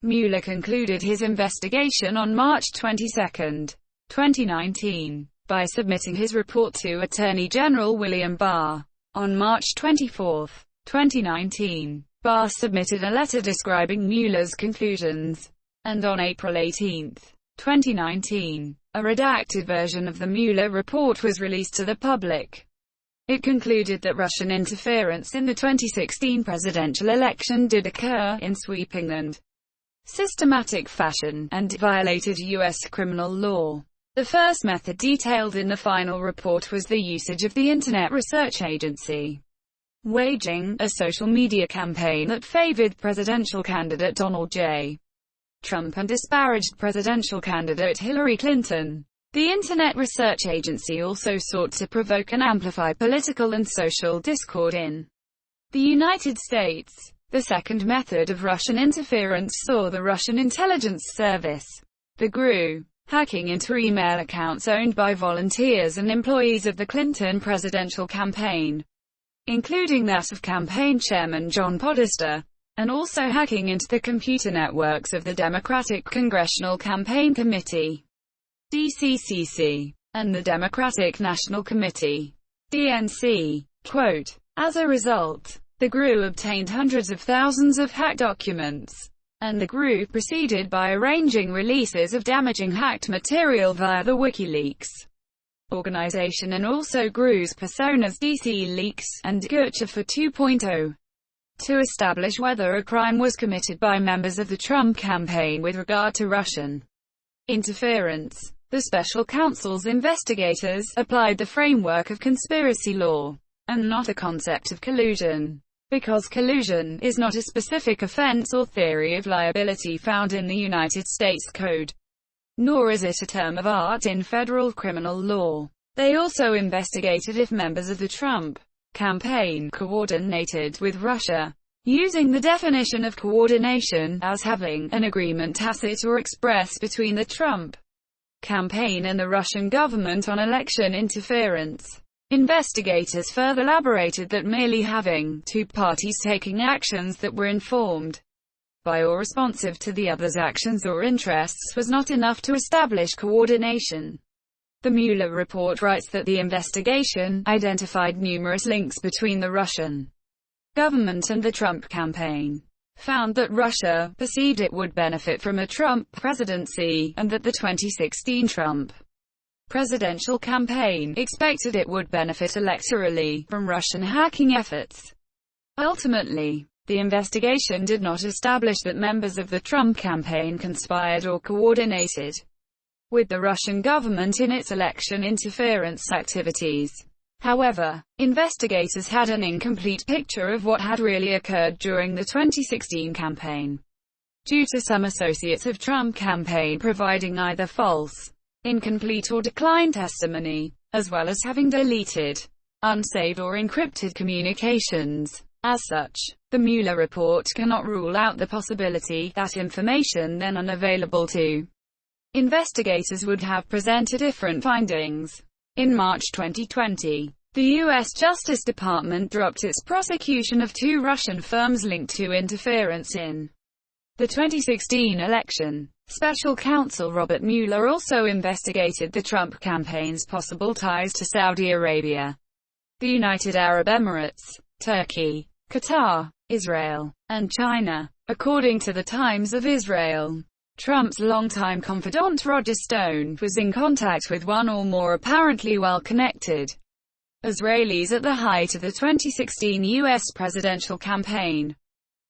Mueller concluded his investigation on March 22, 2019, by submitting his report to Attorney General William Barr. On March 24, 2019, Barr submitted a letter describing Mueller's conclusions, and on April 18, 2019, a redacted version of the Mueller report was released to the public. It concluded that Russian interference in the 2016 presidential election did occur in sweeping and systematic fashion, and violated U.S. criminal law. The first method detailed in the final report was the usage of the Internet Research Agency, waging a social media campaign that favored presidential candidate Donald J. Trump and disparaged presidential candidate Hillary Clinton. The Internet Research Agency also sought to provoke and amplify political and social discord in the United States. The second method of Russian interference saw the Russian intelligence service, the GRU, hacking into email accounts owned by volunteers and employees of the Clinton presidential campaign, including that of campaign chairman John Podesta, and also hacking into the computer networks of the Democratic Congressional Campaign Committee, DCCC, and the Democratic National Committee, DNC. Quote, as a result, the GRU obtained hundreds of thousands of hacked documents, and the GRU proceeded by arranging releases of damaging hacked material via the WikiLeaks organization and also GRU's personas DC Leaks and Gurchafer 2.0 to establish whether a crime was committed by members of the Trump campaign with regard to Russian interference. The special counsel's investigators applied the framework of conspiracy law, and not a concept of collusion, because collusion is not a specific offense or theory of liability found in the United States Code, nor is it a term of art in federal criminal law. They also investigated if members of the Trump campaign coordinated with Russia, using the definition of coordination as having an agreement tacit or express between the Trump campaign and the Russian government on election interference. Investigators further elaborated that merely having two parties taking actions that were informed by or responsive to the other's actions or interests was not enough to establish coordination. The Mueller report writes that the investigation identified numerous links between the Russian government and the Trump campaign, found that Russia perceived it would benefit from a Trump presidency, and that the 2016 Trump presidential campaign expected it would benefit electorally from Russian hacking efforts. Ultimately, the investigation did not establish that members of the Trump campaign conspired or coordinated with the Russian government in its election interference activities. However, investigators had an incomplete picture of what had really occurred during the 2016 campaign, due to some associates of Trump campaign providing either false, incomplete or declined testimony, as well as having deleted, unsaved or encrypted communications. As such, the Mueller report cannot rule out the possibility that information then unavailable to investigators would have presented different findings. In March 2020, the U.S. Justice Department dropped its prosecution of two Russian firms linked to interference in the 2016 election. Special counsel Robert Mueller also investigated the Trump campaign's possible ties to Saudi Arabia, the United Arab Emirates, Turkey, Qatar, Israel, and China. According to the Times of Israel, Trump's longtime confidant Roger Stone was in contact with one or more apparently well-connected Israelis at the height of the 2016 U.S. presidential campaign,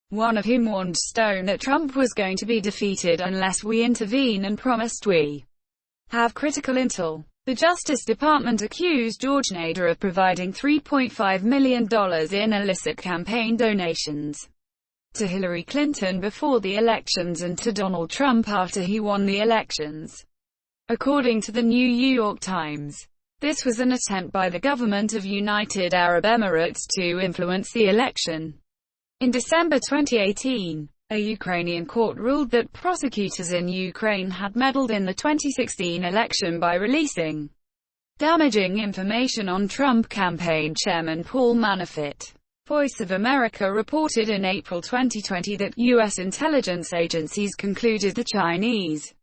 one of whom warned Stone that Trump was going to be defeated unless we intervene and promised we have critical intel. The Justice Department accused George Nader of providing $3.5 million in illicit campaign donations to Hillary Clinton before the elections and to Donald Trump after he won the elections. According to the New York Times, This was an attempt by the government of United Arab Emirates to influence the election. In December 2018, a Ukrainian court ruled that prosecutors in Ukraine had meddled in the 2016 election by releasing damaging information on Trump campaign chairman Paul Manafort. Voice of America reported in April 2020 that U.S. intelligence agencies concluded the Chinese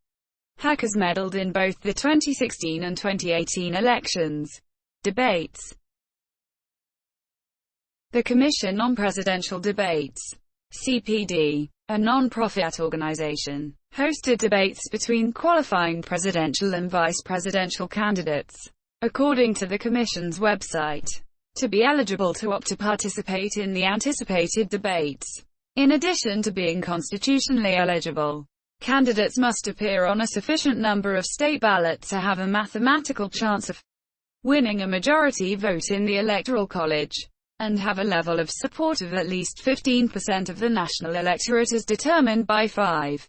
hackers meddled in both the 2016 and 2018 elections. Debates. The Commission on Presidential Debates, CPD, a non-profit organization, hosted debates between qualifying presidential and vice presidential candidates. According to the Commission's website, to be eligible to opt to participate in the anticipated debates, in addition to being constitutionally eligible, candidates must appear on a sufficient number of state ballots to have a mathematical chance of winning a majority vote in the Electoral College, and have a level of support of at least 15% of the national electorate as determined by 5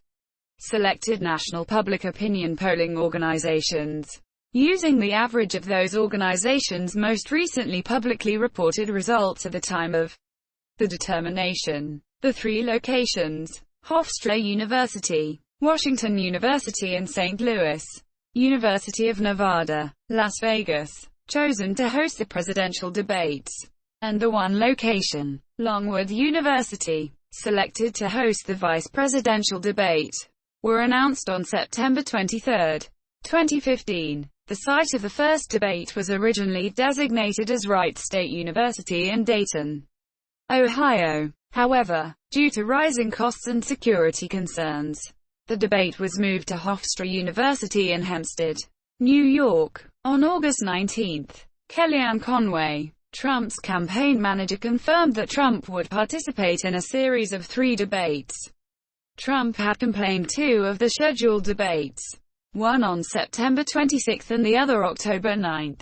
selected national public opinion polling organizations, using the average of those organizations' most recently publicly reported results at the time of the determination. The 3 locations, Hofstra University, Washington University and St. Louis, University of Nevada, Las Vegas, chosen to host the presidential debates, and the 1 location, Longwood University, selected to host the vice presidential debate, were announced on September 23, 2015. The site of the first debate was originally designated as Wright State University in Dayton, Ohio. However, due to rising costs and security concerns, the debate was moved to Hofstra University in Hempstead, New York. On August 19, Kellyanne Conway, Trump's campaign manager, confirmed that Trump would participate in a series of 3 debates. Trump had complained 2 of the scheduled debates, one on September 26 and the other October 9,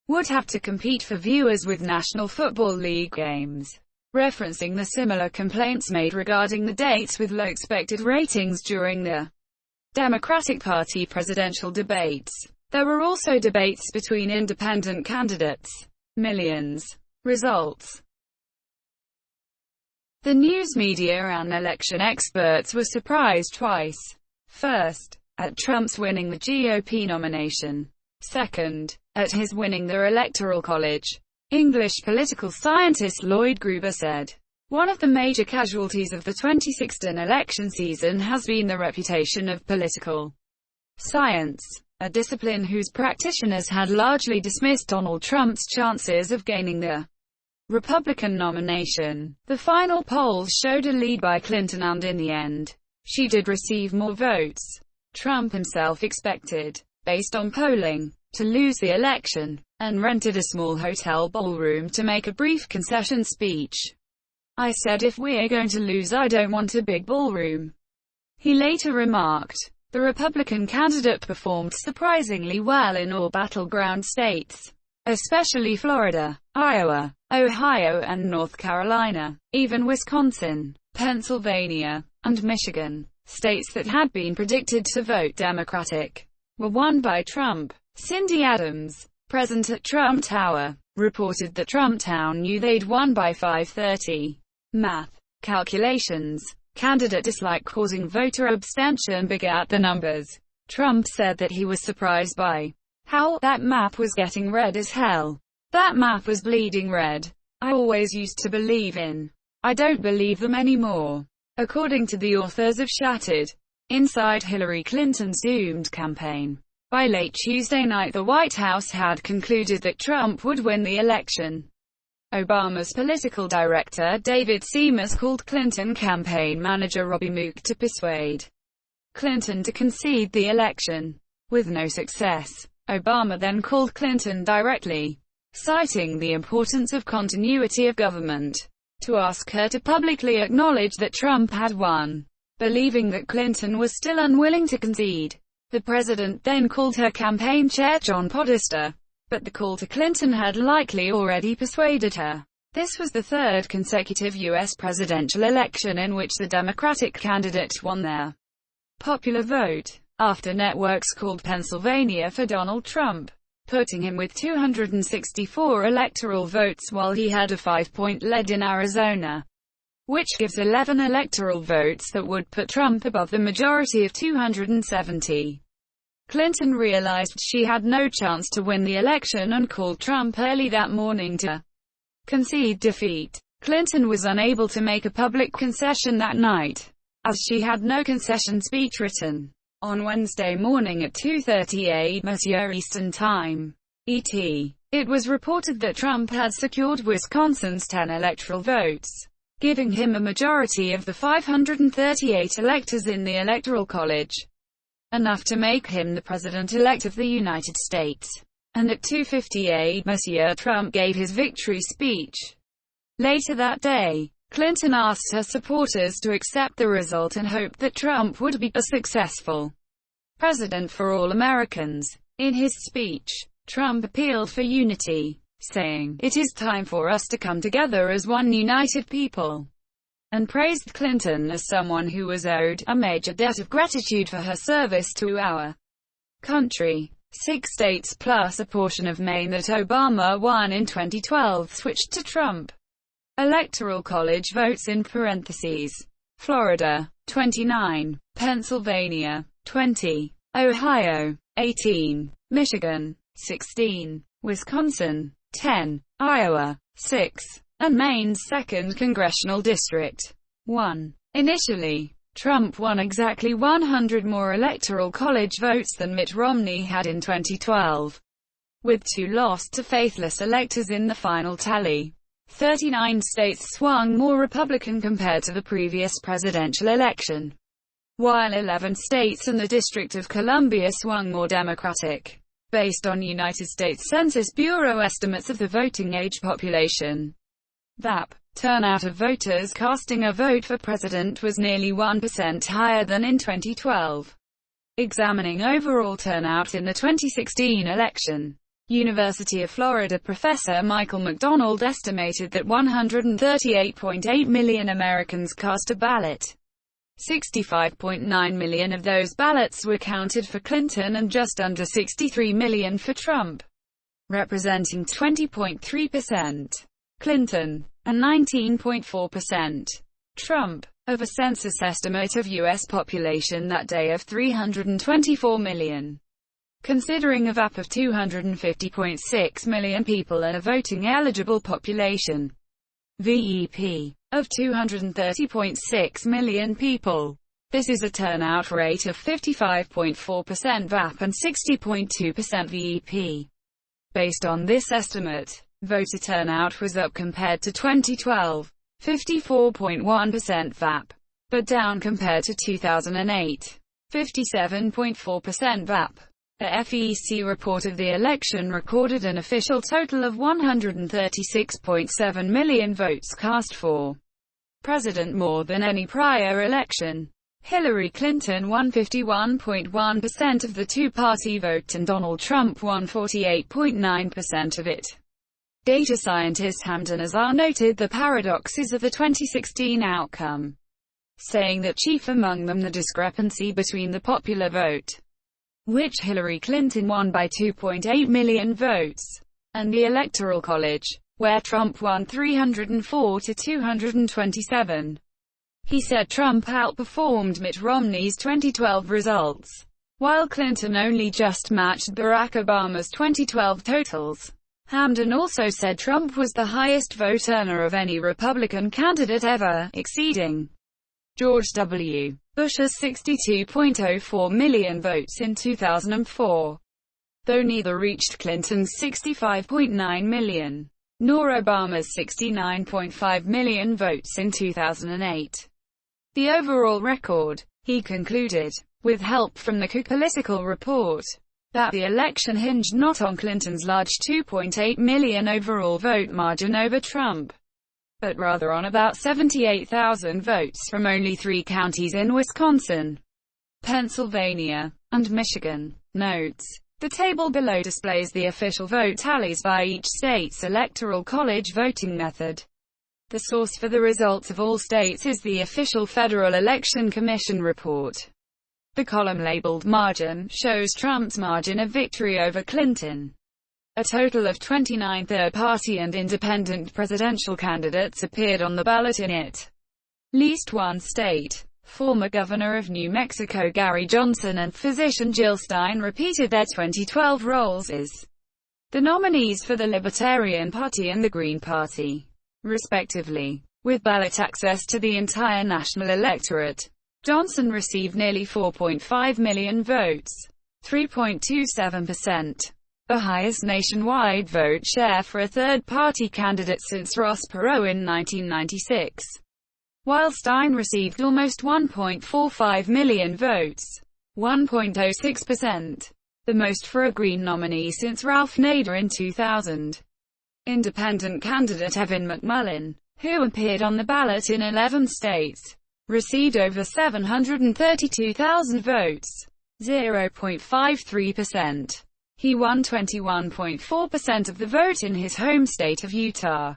would have to compete for viewers with National Football League games, referencing the similar complaints made regarding the dates with low expected ratings during the Democratic Party presidential debates. There were also debates between independent candidates. Millions. Results. The news media and election experts were surprised twice. First, at Trump's winning the GOP nomination. Second, at his winning the Electoral College. English political scientist Lloyd Gruber said, "One of the major casualties of the 2016 election season has been the reputation of political science, a discipline whose practitioners had largely dismissed Donald Trump's chances of gaining the Republican nomination. The final polls showed a lead by Clinton, and in the end, she did receive more votes. Trump himself expected, based on polling, to lose the election, and rented a small hotel ballroom to make a brief concession speech. I said, if we're going to lose, I don't want a big ballroom." He later remarked, the Republican candidate performed surprisingly well in all battleground states, especially Florida, Iowa, Ohio and North Carolina, even Wisconsin, Pennsylvania, and Michigan, states that had been predicted to vote Democratic, were won by Trump. Cindy Adams, present at Trump Tower, reported that Trump Town knew they'd won by 5:30. Math calculations. Candidate dislike causing voter abstention begat the numbers. Trump said that he was surprised by how that map was getting red as hell. That map was bleeding red. I always used to believe in. I don't believe them anymore. According to the authors of Shattered Inside Hillary Clinton's doomed campaign, by late Tuesday night the White House had concluded that Trump would win the election. Obama's political director David Seamus called Clinton campaign manager Robbie Mook to persuade Clinton to concede the election. With no success, Obama then called Clinton directly, citing the importance of continuity of government, to ask her to publicly acknowledge that Trump had won. Believing that Clinton was still unwilling to concede, the president then called her campaign chair John Podesta, but the call to Clinton had likely already persuaded her. This was the 3rd consecutive U.S. presidential election in which the Democratic candidate won their popular vote, after networks called Pennsylvania for Donald Trump. putting him with 264 electoral votes while he had a 5-point lead in Arizona, which gives 11 electoral votes that would put Trump above the majority of 270. Clinton realized she had no chance to win the election and called Trump early that morning to concede defeat. Clinton was unable to make a public concession that night, as she had no concession speech written. On Wednesday morning at 2:30 a.m. Eastern Time, ET, it was reported that Trump had secured Wisconsin's 10 electoral votes, giving him a majority of the 538 electors in the Electoral College, enough to make him the President-elect of the United States. And at 2:50 a.m. Trump gave his victory speech. Later that day, Clinton asked her supporters to accept the result and hoped that Trump would be a successful president for all Americans. In his speech, Trump appealed for unity, saying, "It is time for us to come together as one united people," and praised Clinton as someone who was owed a major debt of gratitude for her service to our country. 6 states plus a portion of Maine that Obama won in 2012 switched to Trump Electoral College votes in parentheses. Florida, 29, Pennsylvania, 20, Ohio, 18, Michigan, 16, Wisconsin, 10, Iowa, 6, and Maine's 2nd Congressional District, 1. Initially, Trump won exactly 100 more Electoral College votes than Mitt Romney had in 2012, with 2 lost to faithless electors in the final tally. 39 states swung more Republican compared to the previous presidential election, while 11 states and the District of Columbia swung more Democratic. Based on United States Census Bureau estimates of the voting age population, VAP, turnout of voters casting a vote for president was nearly 1% higher than in 2012. Examining overall turnout in the 2016 election, University of Florida professor Michael McDonald estimated that 138.8 million Americans cast a ballot. 65.9 million of those ballots were counted for Clinton and just under 63 million for Trump, representing 20.3%. Clinton, and 19.4%. Trump, of a census estimate of U.S. population that day of 324 million. Considering a VAP of 250.6 million people and a voting-eligible population, VEP, of 230.6 million people. This is a turnout rate of 55.4% VAP and 60.2% VEP. Based on this estimate, voter turnout was up compared to 2012, 54.1% VAP, but down compared to 2008, 57.4% VAP. The FEC report of the election recorded an official total of 136.7 million votes cast for president, more than any prior election. Hillary Clinton won 51.1% of the two-party vote and Donald Trump won 48.9% of it. Data scientist Hamdan Azar noted the paradoxes of the 2016 outcome, saying that chief among them the discrepancy between the popular vote, which Hillary Clinton won by 2.8 million votes, and the Electoral College, where Trump won 304 to 227. He said Trump outperformed Mitt Romney's 2012 results, while Clinton only just matched Barack Obama's 2012 totals. Hamdan also said Trump was the highest vote earner of any Republican candidate ever, exceeding George W. Bush's 62.04 million votes in 2004, though neither reached Clinton's 65.9 million, nor Obama's 69.5 million votes in 2008. The overall record, he concluded, with help from the Political Report, that the election hinged not on Clinton's large 2.8 million overall vote margin over Trump, but rather on about 78,000 votes from only 3 counties in Wisconsin, Pennsylvania, and Michigan. Notes: the table below displays the official vote tallies by each state's electoral college voting method. The source for the results of all states is the official Federal Election Commission report. The column labeled Margin shows Trump's margin of victory over Clinton. A total of 29 third-party and independent presidential candidates appeared on the ballot in at least one state. Former Governor of New Mexico Gary Johnson and physician Jill Stein repeated their 2012 roles as the nominees for the Libertarian Party and the Green Party, respectively. With ballot access to the entire national electorate, Johnson received nearly 4.5 million votes, 3.27%, the highest nationwide vote share for a third-party candidate since Ross Perot in 1996, while Stein received almost 1.45 million votes, 1.06%, the most for a Green nominee since Ralph Nader in 2000. Independent candidate Evan McMullin, who appeared on the ballot in 11 states, received over 732,000 votes, 0.53%. He won 21.4% of the vote in his home state of Utah,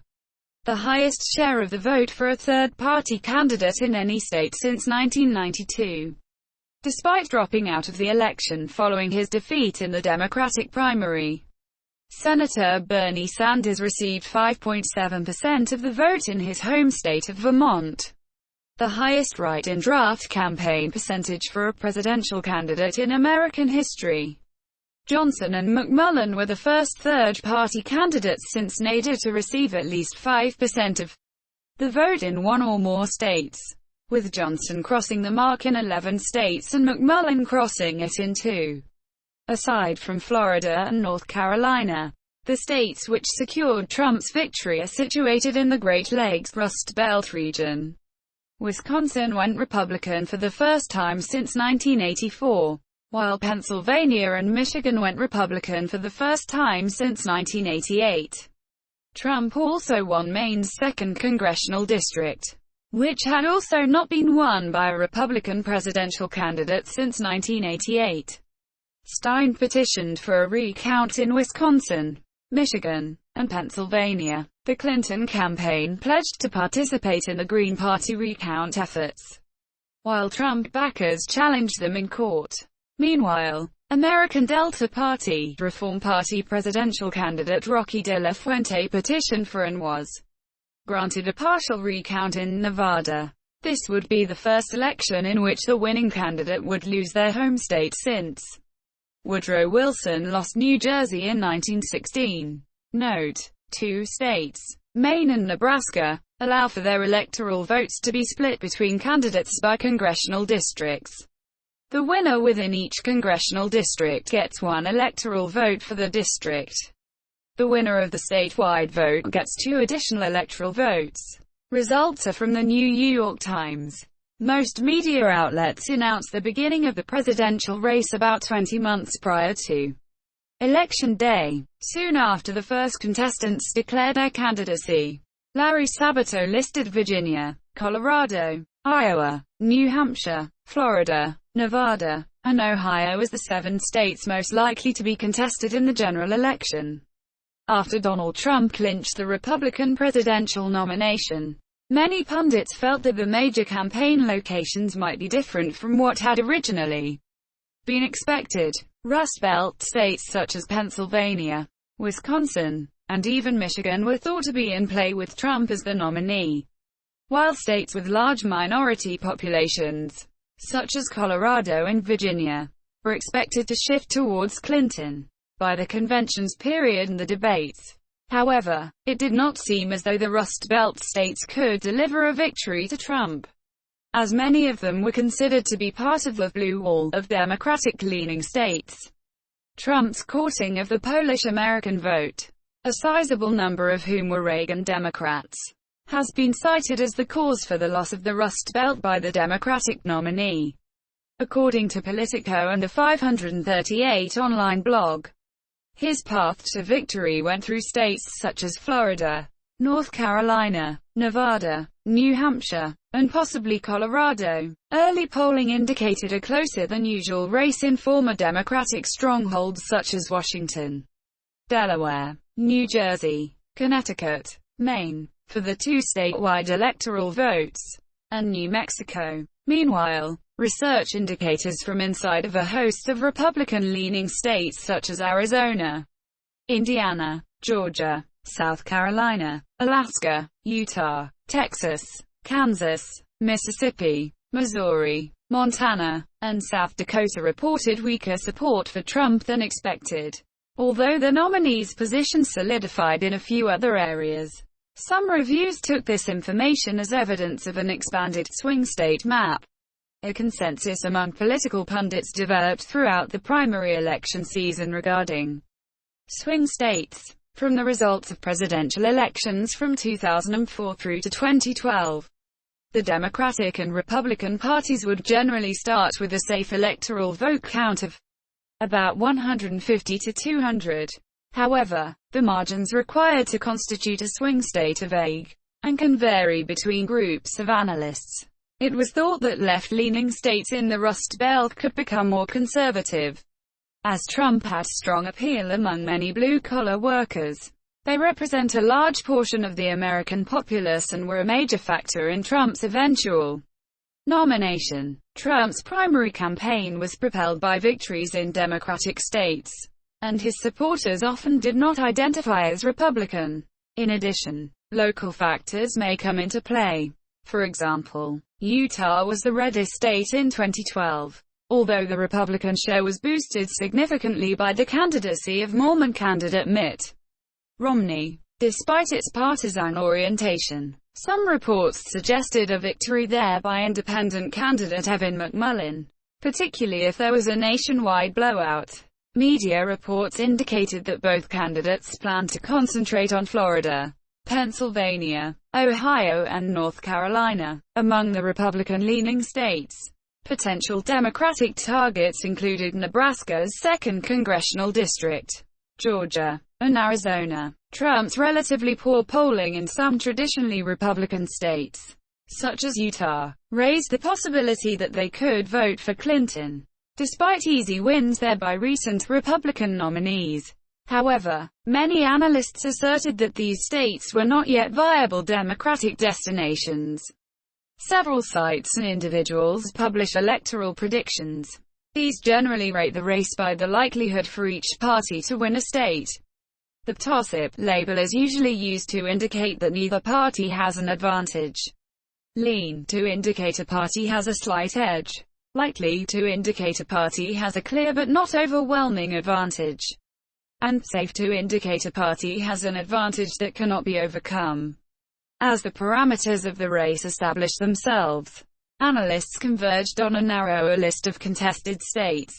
the highest share of the vote for a third-party candidate in any state since 1992. Despite dropping out of the election following his defeat in the Democratic primary, Senator Bernie Sanders received 5.7% of the vote in his home state of Vermont, the highest write-in draft campaign percentage for a presidential candidate in American history. Johnson and McMullin were the first third-party candidates since Nader to receive at least 5% of the vote in one or more states, with Johnson crossing the mark in 11 states and McMullin crossing it in 2. Aside from Florida and North Carolina, the states which secured Trump's victory are situated in the Great Lakes Rust Belt region. Wisconsin went Republican for the first time since 1984, while Pennsylvania and Michigan went Republican for the first time since 1988. Trump also won Maine's 2nd congressional district, which had also not been won by a Republican presidential candidate since 1988. Stein petitioned for a recount in Wisconsin, Michigan, and Pennsylvania. The Clinton campaign pledged to participate in the Green Party recount efforts, while Trump backers challenged them in court. Meanwhile, American Delta Party, Reform Party presidential candidate Rocky De La Fuente petitioned for and was granted a partial recount in Nevada. This would be the first election in which the winning candidate would lose their home state since Woodrow Wilson lost New Jersey in 1916. Note: 2 states, Maine and Nebraska, allow for their electoral votes to be split between candidates by congressional districts. The winner within each congressional district gets 1 electoral vote for the district. The winner of the statewide vote gets 2 additional electoral votes. Results are from the New York Times. Most media outlets announced the beginning of the presidential race about 20 months prior to Election Day, soon after the first contestants declared their candidacy. Larry Sabato listed Virginia, Colorado, Iowa, New Hampshire, Florida, Nevada, and Ohio as the 7 states most likely to be contested in the general election. After Donald Trump clinched the Republican presidential nomination, many pundits felt that the major campaign locations might be different from what had originally been expected. Rust Belt states such as Pennsylvania, Wisconsin, and even Michigan were thought to be in play with Trump as the nominee, while states with large minority populations, such as Colorado and Virginia, were expected to shift towards Clinton by the convention's period and the debates. However, it did not seem as though the Rust Belt states could deliver a victory to Trump, as many of them were considered to be part of the blue wall of Democratic-leaning states. Trump's courting of the Polish-American vote, a sizable number of whom were Reagan Democrats, has been cited as the cause for the loss of the Rust Belt by the Democratic nominee. According to Politico and a 538 online blog, his path to victory went through states such as Florida, North Carolina, Nevada, New Hampshire, and possibly Colorado. Early polling indicated a closer than usual race in former Democratic strongholds such as Washington, Delaware, New Jersey, Connecticut, Maine, for the 2 statewide electoral votes, and New Mexico. Meanwhile, research indicators from inside of a host of Republican-leaning states such as Arizona, Indiana, Georgia, South Carolina, Alaska, Utah, Texas, Kansas, Mississippi, Missouri, Montana, and South Dakota reported weaker support for Trump than expected, although the nominee's position solidified in a few other areas. Some reviews took this information as evidence of an expanded swing state map. A consensus among political pundits developed throughout the primary election season regarding swing states. From the results of presidential elections from 2004 through to 2012, the Democratic and Republican parties would generally start with a safe electoral vote count of about 150 to 200. However, the margins required to constitute a swing state are vague, and can vary between groups of analysts. It was thought that left-leaning states in the Rust Belt could become more conservative, as Trump had strong appeal among many blue-collar workers. They represent a large portion of the American populace and were a major factor in Trump's eventual nomination. Trump's primary campaign was propelled by victories in Democratic states, and his supporters often did not identify as Republican. In addition, local factors may come into play. For example, Utah was the reddest state in 2012. Although the Republican share was boosted significantly by the candidacy of Mormon candidate Mitt Romney. Despite its partisan orientation, some reports suggested a victory there by independent candidate Evan McMullin, particularly if there was a nationwide blowout. Media reports indicated that both candidates planned to concentrate on Florida, Pennsylvania, Ohio and North Carolina, among the Republican-leaning states. Potential Democratic targets included Nebraska's 2nd congressional district, Georgia, and Arizona. Trump's relatively poor polling in some traditionally Republican states, such as Utah, raised the possibility that they could vote for Clinton, despite easy wins there by recent Republican nominees. However, many analysts asserted that these states were not yet viable Democratic destinations. Several sites and individuals publish electoral predictions. These generally rate the race by the likelihood for each party to win a state. The toss-up label is usually used to indicate that neither party has an advantage. Lean to indicate a party has a slight edge. Likely to indicate a party has a clear but not overwhelming advantage. And safe to indicate a party has an advantage that cannot be overcome. As the parameters of the race establish themselves, analysts converged on a narrower list of contested states,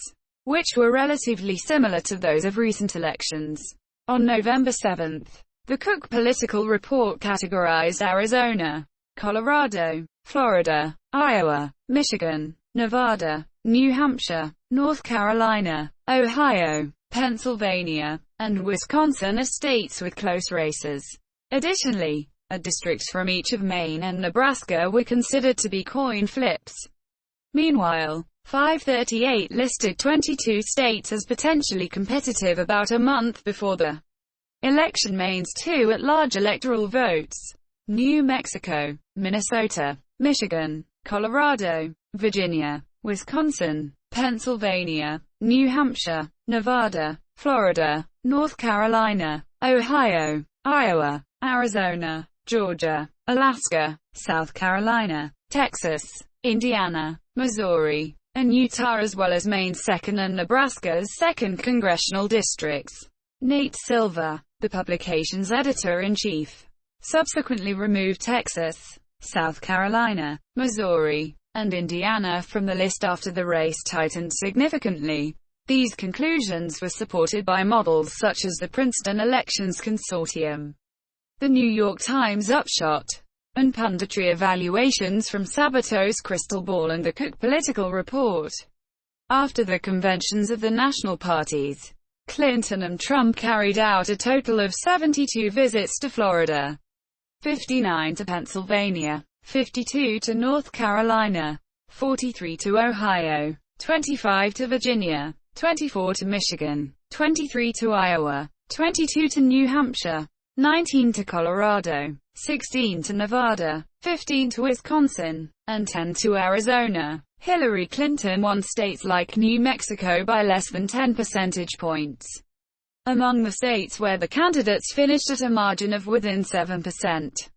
which were relatively similar to those of recent elections. On November 7, the Cook Political Report categorized Arizona, Colorado, Florida, Iowa, Michigan, Nevada, New Hampshire, North Carolina, Ohio, Pennsylvania, and Wisconsin as states with close races. Additionally, a district from each of Maine and Nebraska were considered to be coin flips. Meanwhile, 538 listed 22 states as potentially competitive about a month before the election. Maine's 2 at-large electoral votes: New Mexico, Minnesota, Michigan, Colorado, Virginia, Wisconsin, Pennsylvania, New Hampshire, Nevada, Florida, North Carolina, Ohio, Iowa, Arizona, Georgia, Alaska, South Carolina, Texas, Indiana, Missouri, and Utah, as well as Maine's 2nd and Nebraska's 2nd congressional districts. Nate Silver, the publication's editor-in-chief, subsequently removed Texas, South Carolina, Missouri, and Indiana from the list after the race tightened significantly. These conclusions were supported by models such as the Princeton Elections Consortium, the New York Times Upshot, and punditry evaluations from Sabato's Crystal Ball and the Cook Political Report. After the conventions of the national parties, Clinton and Trump carried out a total of 72 visits to Florida, 59 to Pennsylvania, 52 to North Carolina, 43 to Ohio, 25 to Virginia, 24 to Michigan, 23 to Iowa, 22 to New Hampshire, 19 to Colorado, 16 to Nevada, 15 to Wisconsin, and 10 to Arizona. Hillary Clinton won states like New Mexico by less than 10 percentage points. among the states where the candidates finished at a margin of within 7%.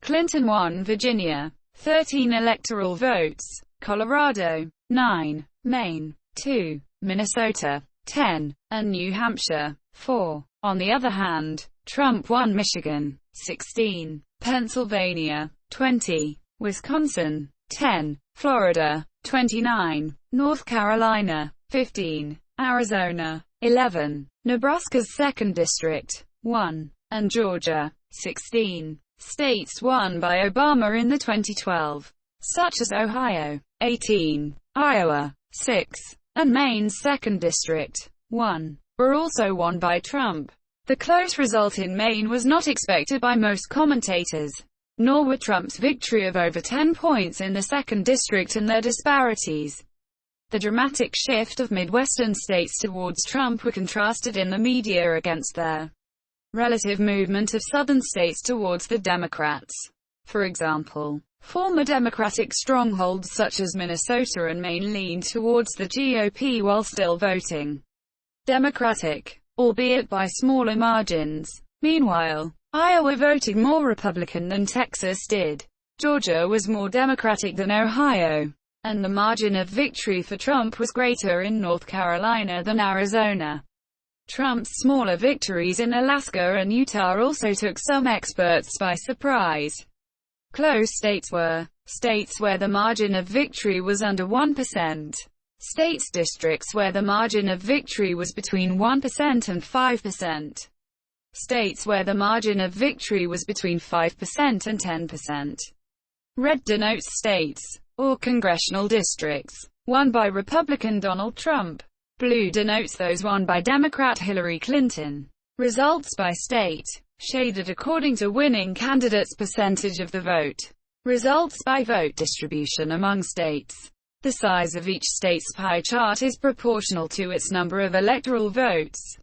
Clinton won Virginia, 13 electoral votes, Colorado, 9, Maine, 2, Minnesota, 10, and New Hampshire, 4. On the other hand, Trump won Michigan, 16, Pennsylvania, 20, Wisconsin, 10, Florida, 29, North Carolina, 15, Arizona, 11, Nebraska's 2nd District, 1, and Georgia, 16. States won by Obama in the 2012, such as Ohio, 18, Iowa, 6, and Maine's 2nd District, 1, were also won by Trump. The close result in Maine was not expected by most commentators, nor were Trump's victory of over 10 points in the 2nd District and their disparities. The dramatic shift of Midwestern states towards Trump were contrasted in the media against their relative movement of Southern states towards the Democrats. For example, former Democratic strongholds such as Minnesota and Maine leaned towards the GOP while still voting Democratic, albeit by smaller margins. Meanwhile, Iowa voted more Republican than Texas did. Georgia was more Democratic than Ohio, and the margin of victory for Trump was greater in North Carolina than Arizona. Trump's smaller victories in Alaska and Utah also took some experts by surprise. Close states were states where the margin of victory was under 1%. States districts where the margin of victory was between 1% and 5%. States where the margin of victory was between 5% and 10%. Red denotes states, or congressional districts, won by Republican Donald Trump. Blue denotes those won by Democrat Hillary Clinton. Results by state, shaded according to winning candidates' percentage of the vote. Results by vote distribution among states. The size of each state's pie chart is proportional to its number of electoral votes.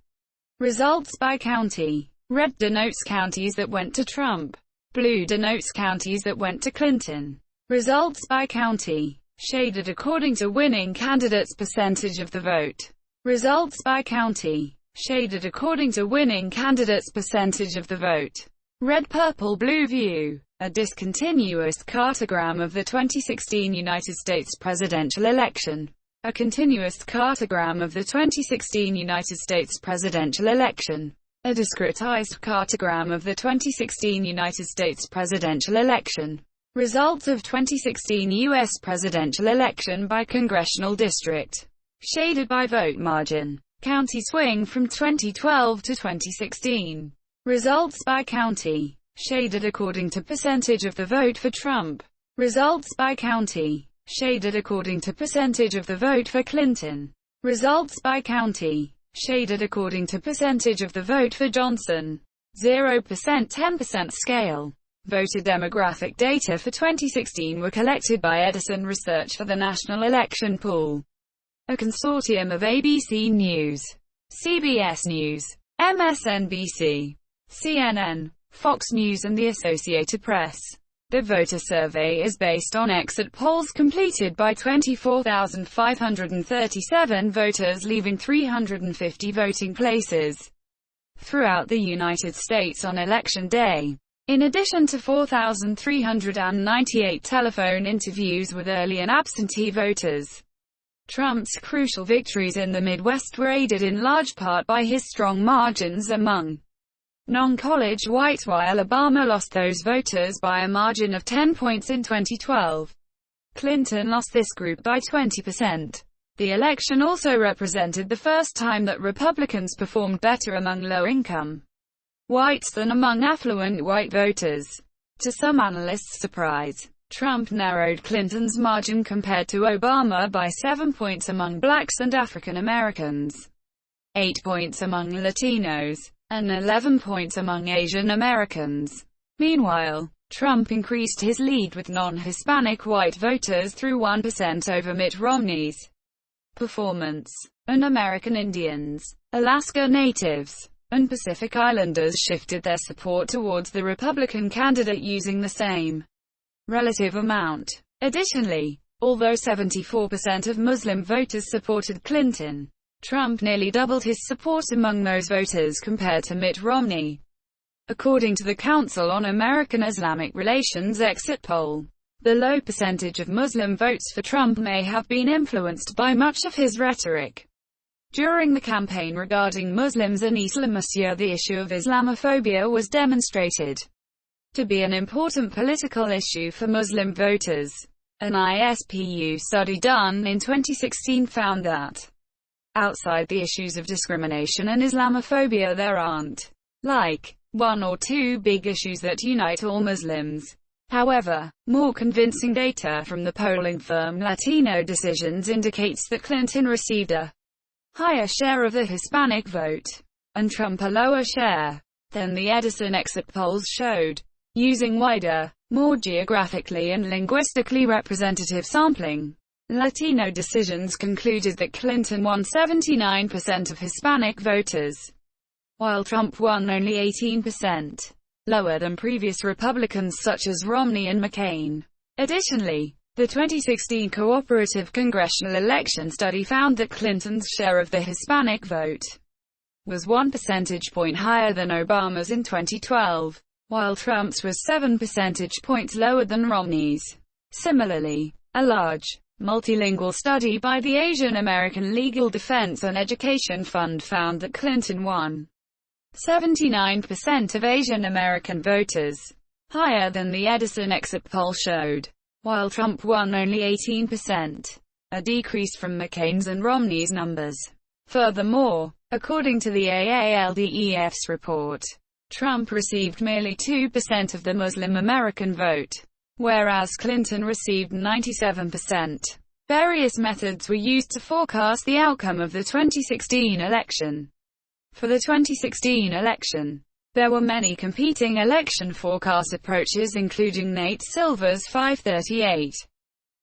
Results by county. Red denotes counties that went to Trump. Blue denotes counties that went to Clinton. Results by county, shaded according to winning candidates' percentage of the vote. Results by county, shaded according to winning candidates' percentage of the vote. Red, purple, blue view. A discontinuous cartogram of the 2016 United States presidential election. A continuous cartogram of the 2016 United States presidential election. A discretized cartogram of the 2016 United States presidential election. Results of 2016 U.S. presidential election by congressional district. Shaded by vote margin. County swing from 2012 to 2016. Results by county. Shaded according to percentage of the vote for Trump. Results by county. Shaded according to percentage of the vote for Clinton. Results by county. Shaded according to percentage of the vote for Johnson. 0%, 10% scale. Voter demographic data for 2016 were collected by Edison Research for the National Election Pool, a consortium of ABC News, CBS News, MSNBC, CNN, Fox News and the Associated Press. The voter survey is based on exit polls completed by 24,537 voters leaving 350 voting places throughout the United States on Election Day, in addition to 4,398 telephone interviews with early and absentee voters. Trump's crucial victories in the Midwest were aided in large part by his strong margins among non-college whites, while Obama lost those voters by a margin of 10 points in 2012. Clinton lost this group by 20%. The election also represented the first time that Republicans performed better among low-income whites than among affluent white voters. To some analysts' surprise, Trump narrowed Clinton's margin compared to Obama by 7 points among blacks and African Americans, 8 points among Latinos, and 11 points among Asian Americans. Meanwhile, Trump increased his lead with non-Hispanic white voters through 1% over Mitt Romney's performance, and American Indians, Alaska Natives, and Pacific Islanders shifted their support towards the Republican candidate using the same relative amount. Additionally, although 74% of Muslim voters supported Clinton, Trump nearly doubled his support among those voters compared to Mitt Romney, according to the Council on American Islamic Relations exit poll. The low percentage of Muslim votes for Trump may have been influenced by much of his rhetoric during the campaign regarding Muslims and Islamophobia. The issue of Islamophobia was demonstrated to be an important political issue for Muslim voters. An ISPU study done in 2016 found that, outside the issues of discrimination and Islamophobia, there aren't, like, one or two big issues that unite all Muslims. However, more convincing data from the polling firm Latino Decisions indicates that Clinton received a higher share of the Hispanic vote, and Trump a lower share, than the Edison exit polls showed. Using wider, more geographically and linguistically representative sampling, Latino Decisions concluded that Clinton won 79% of Hispanic voters, while Trump won only 18%, lower than previous Republicans such as Romney and McCain. Additionally, the 2016 Cooperative Congressional Election Study found that Clinton's share of the Hispanic vote was 1 percentage point higher than Obama's in 2012, while Trump's was 7 percentage points lower than Romney's. Similarly, a large, multilingual study by the Asian American Legal Defense and Education Fund found that Clinton won 79% of Asian American voters, higher than the Edison exit poll showed, while Trump won only 18%, a decrease from McCain's and Romney's numbers. Furthermore, according to the AALDEF's report, Trump received merely 2% of the Muslim American vote, whereas Clinton received 97%. Various methods were used to forecast the outcome of the 2016 election. For the 2016 election, there were many competing election forecast approaches, including Nate Silver's 538,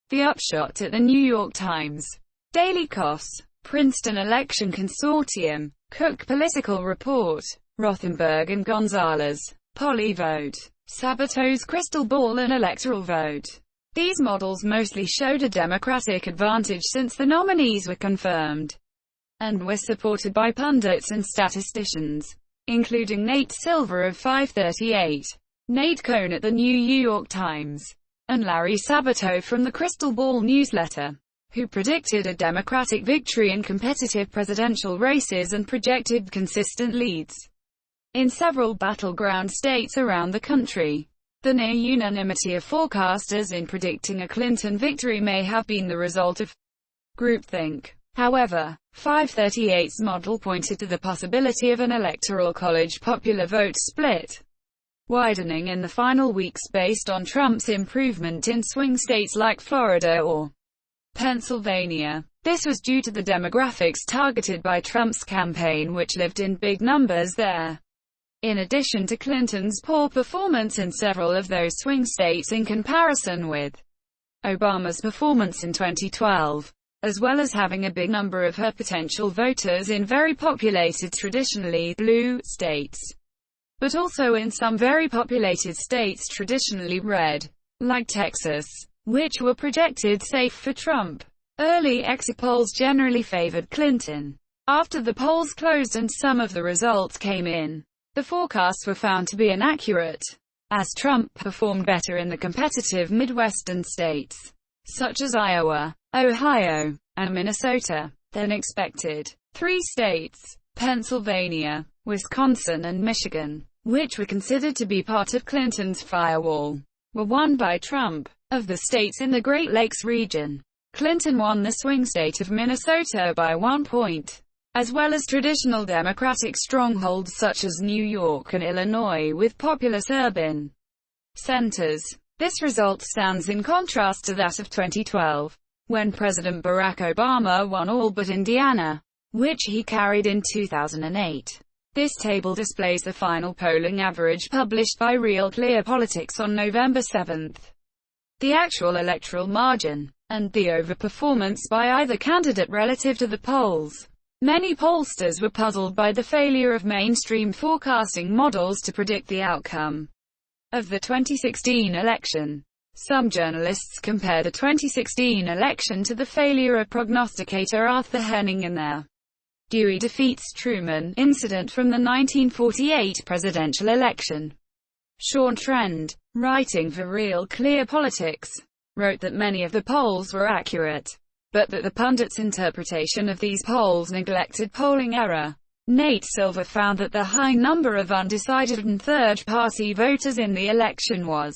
The Upshot at the New York Times, Daily Kos, Princeton Election Consortium, Cook Political Report, Rothenberg and Gonzalez, Polyvote, Sabato's Crystal Ball and Electoral Vote. These models mostly showed a Democratic advantage since the nominees were confirmed, and were supported by pundits and statisticians, including Nate Silver of 538, Nate Cohn at the New York Times, and Larry Sabato from the Crystal Ball newsletter, who predicted a Democratic victory in competitive presidential races and projected consistent leads in several battleground states around the country. The near unanimity of forecasters in predicting a Clinton victory may have been the result of groupthink. However, 538's model pointed to the possibility of an electoral college popular vote split widening in the final weeks based on Trump's improvement in swing states like Florida or Pennsylvania. This was due to the demographics targeted by Trump's campaign, which lived in big numbers there, in addition to Clinton's poor performance in several of those swing states in comparison with Obama's performance in 2012, as well as having a big number of her potential voters in very populated traditionally blue states, but also in some very populated states traditionally red, like Texas, which were projected safe for Trump. Early exit polls generally favored Clinton. After the polls closed and some of the results came in, the forecasts were found to be inaccurate, as Trump performed better in the competitive Midwestern states, such as Iowa, Ohio, and Minnesota, than expected. 3 states, Pennsylvania, Wisconsin and Michigan, which were considered to be part of Clinton's firewall, were won by Trump. Of the states in the Great Lakes region, Clinton won the swing state of Minnesota by 1 point, as well as traditional Democratic strongholds such as New York and Illinois with populous urban centers. This result stands in contrast to that of 2012, when President Barack Obama won all but Indiana, which he carried in 2008. This table displays the final polling average published by Real Clear Politics on November 7. The actual electoral margin, and the overperformance by either candidate relative to the polls. Many pollsters were puzzled by the failure of mainstream forecasting models to predict the outcome of the 2016 election. Some journalists compare the 2016 election to the failure of prognosticator Arthur Henning in their Dewey defeats Truman, incident from the 1948 presidential election. Sean Trend, writing for Real Clear Politics, wrote that many of the polls were accurate, but that the pundits' interpretation of these polls neglected polling error. Nate Silver found that the high number of undecided and third-party voters in the election was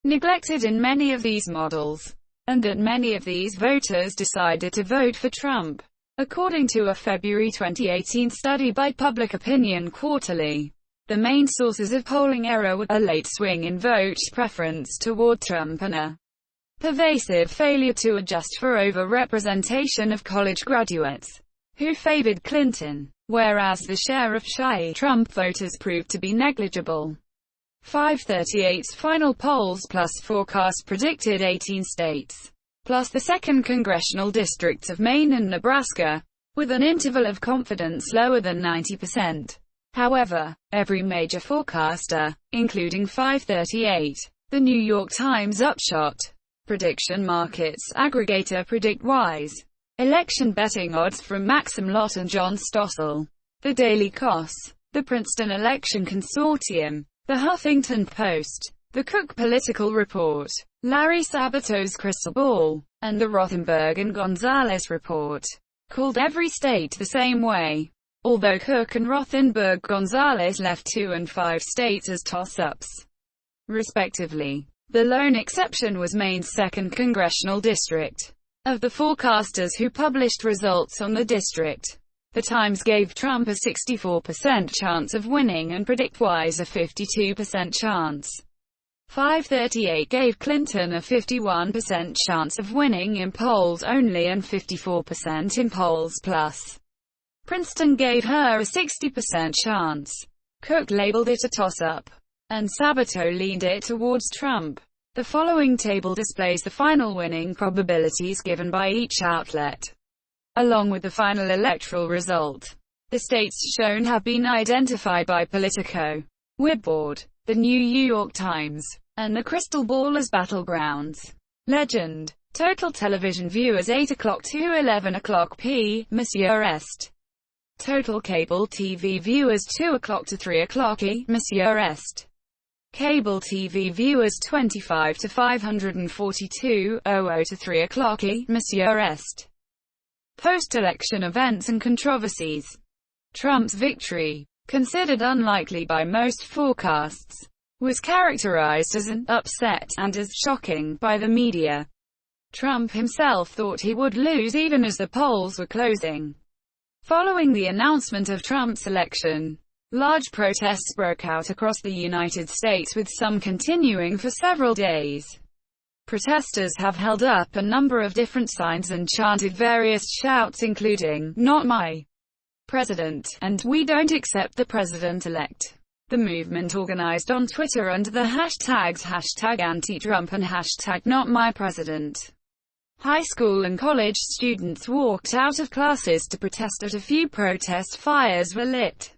neglected in many of these models, and that many of these voters decided to vote for Trump. According to a February 2018 study by Public Opinion Quarterly, the main sources of polling error were a late swing in vote preference toward Trump and a pervasive failure to adjust for over-representation of college graduates, who favored Clinton, whereas the share of shy Trump voters proved to be negligible. 538's final polls plus forecast predicted 18 states, plus the 2nd congressional districts of Maine and Nebraska, with an interval of confidence lower than 90%. However, every major forecaster, including 538, the New York Times Upshot, Prediction Markets aggregator PredictWise, election betting odds from Maxim Lott and John Stossel, the Daily Kos, the Princeton Election Consortium, the Huffington Post, the Cook Political Report, Larry Sabato's Crystal Ball, and the Rothenberg and Gonzalez Report, called every state the same way. Although Cook and Rothenberg-Gonzalez left 2 and 5 states as toss-ups, respectively. The lone exception was Maine's 2nd congressional district. Of the forecasters who published results on the district, the Times gave Trump a 64% chance of winning and PredictWise a 52% chance. 538 gave Clinton a 51% chance of winning in polls only and 54% in polls plus. Princeton gave her a 60% chance. Cook labeled it a toss-up, and Sabato leaned it towards Trump. The following table displays the final winning probabilities given by each outlet, along with the final electoral result. The states shown have been identified by Politico, Webboard, the New York Times, and the Crystal Ball as battlegrounds. Legend. Total television viewers 8 o'clock to 11 o'clock p. Monsieur Est. Total cable TV viewers 2 o'clock to 3 o'clock e. Monsieur Est. Cable TV viewers 25 to 542.00 to 3 o'clock e. Monsieur Est. Post-election events and controversies. Trump's victory, considered unlikely by most forecasts, was characterized as an upset and as shocking by the media. Trump himself thought he would lose even as the polls were closing. Following the announcement of Trump's election, large protests broke out across the United States, with some continuing for several days. Protesters have held up a number of different signs and chanted various shouts including, "Not my president," and "We don't accept the president-elect." The movement organized on Twitter under the hashtags #anti-Trump and #NotMyPresident. High school and college students walked out of classes to protest, at a few protest fires were lit.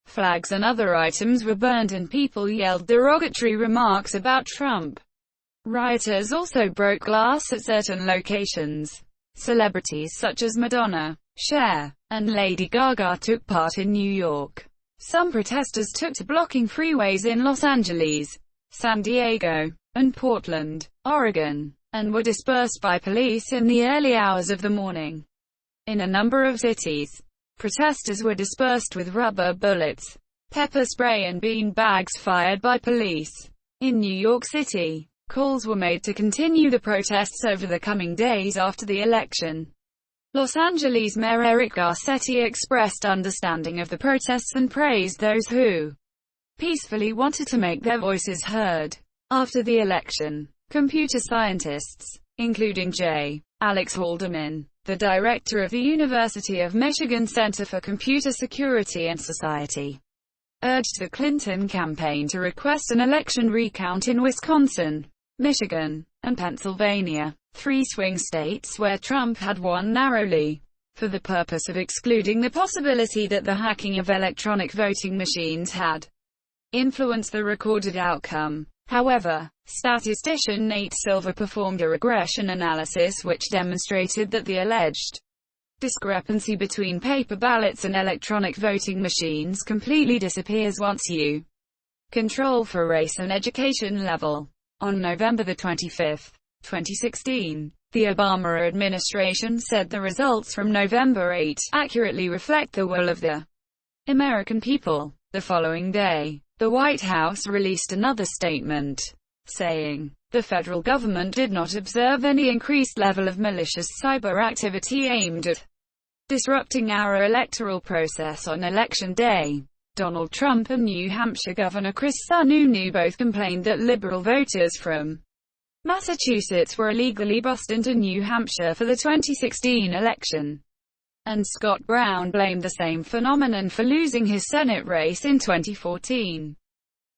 Flags and other items were burned and people yelled derogatory remarks about Trump. Rioters also broke glass at certain locations. Celebrities such as Madonna, Cher, and Lady Gaga took part in New York. Some protesters took to blocking freeways in Los Angeles, San Diego, and Portland, Oregon, and were dispersed by police in the early hours of the morning. In a number of cities, protesters were dispersed with rubber bullets, pepper spray and bean bags fired by police. In New York City, calls were made to continue the protests over the coming days after the election. Los Angeles Mayor Eric Garcetti expressed understanding of the protests and praised those who peacefully wanted to make their voices heard. After the election, computer scientists, including J. Alex Haldeman, the director of the University of Michigan Center for Computer Security and Society, urged the Clinton campaign to request an election recount in Wisconsin, Michigan, and Pennsylvania, 3 swing states where Trump had won narrowly, for the purpose of excluding the possibility that the hacking of electronic voting machines had influenced the recorded outcome. However, statistician Nate Silver performed a regression analysis which demonstrated that the alleged discrepancy between paper ballots and electronic voting machines completely disappears once you control for race and education level. On November 25, 2016, the Obama administration said the results from November 8 accurately reflect the will of the American people. The following day, the White House released another statement, saying, "The federal government did not observe any increased level of malicious cyber activity aimed at disrupting our electoral process on Election Day." Donald Trump and New Hampshire Governor Chris Sununu both complained that liberal voters from Massachusetts were illegally bussed into New Hampshire for the 2016 election. And Scott Brown blamed the same phenomenon for losing his Senate race in 2014.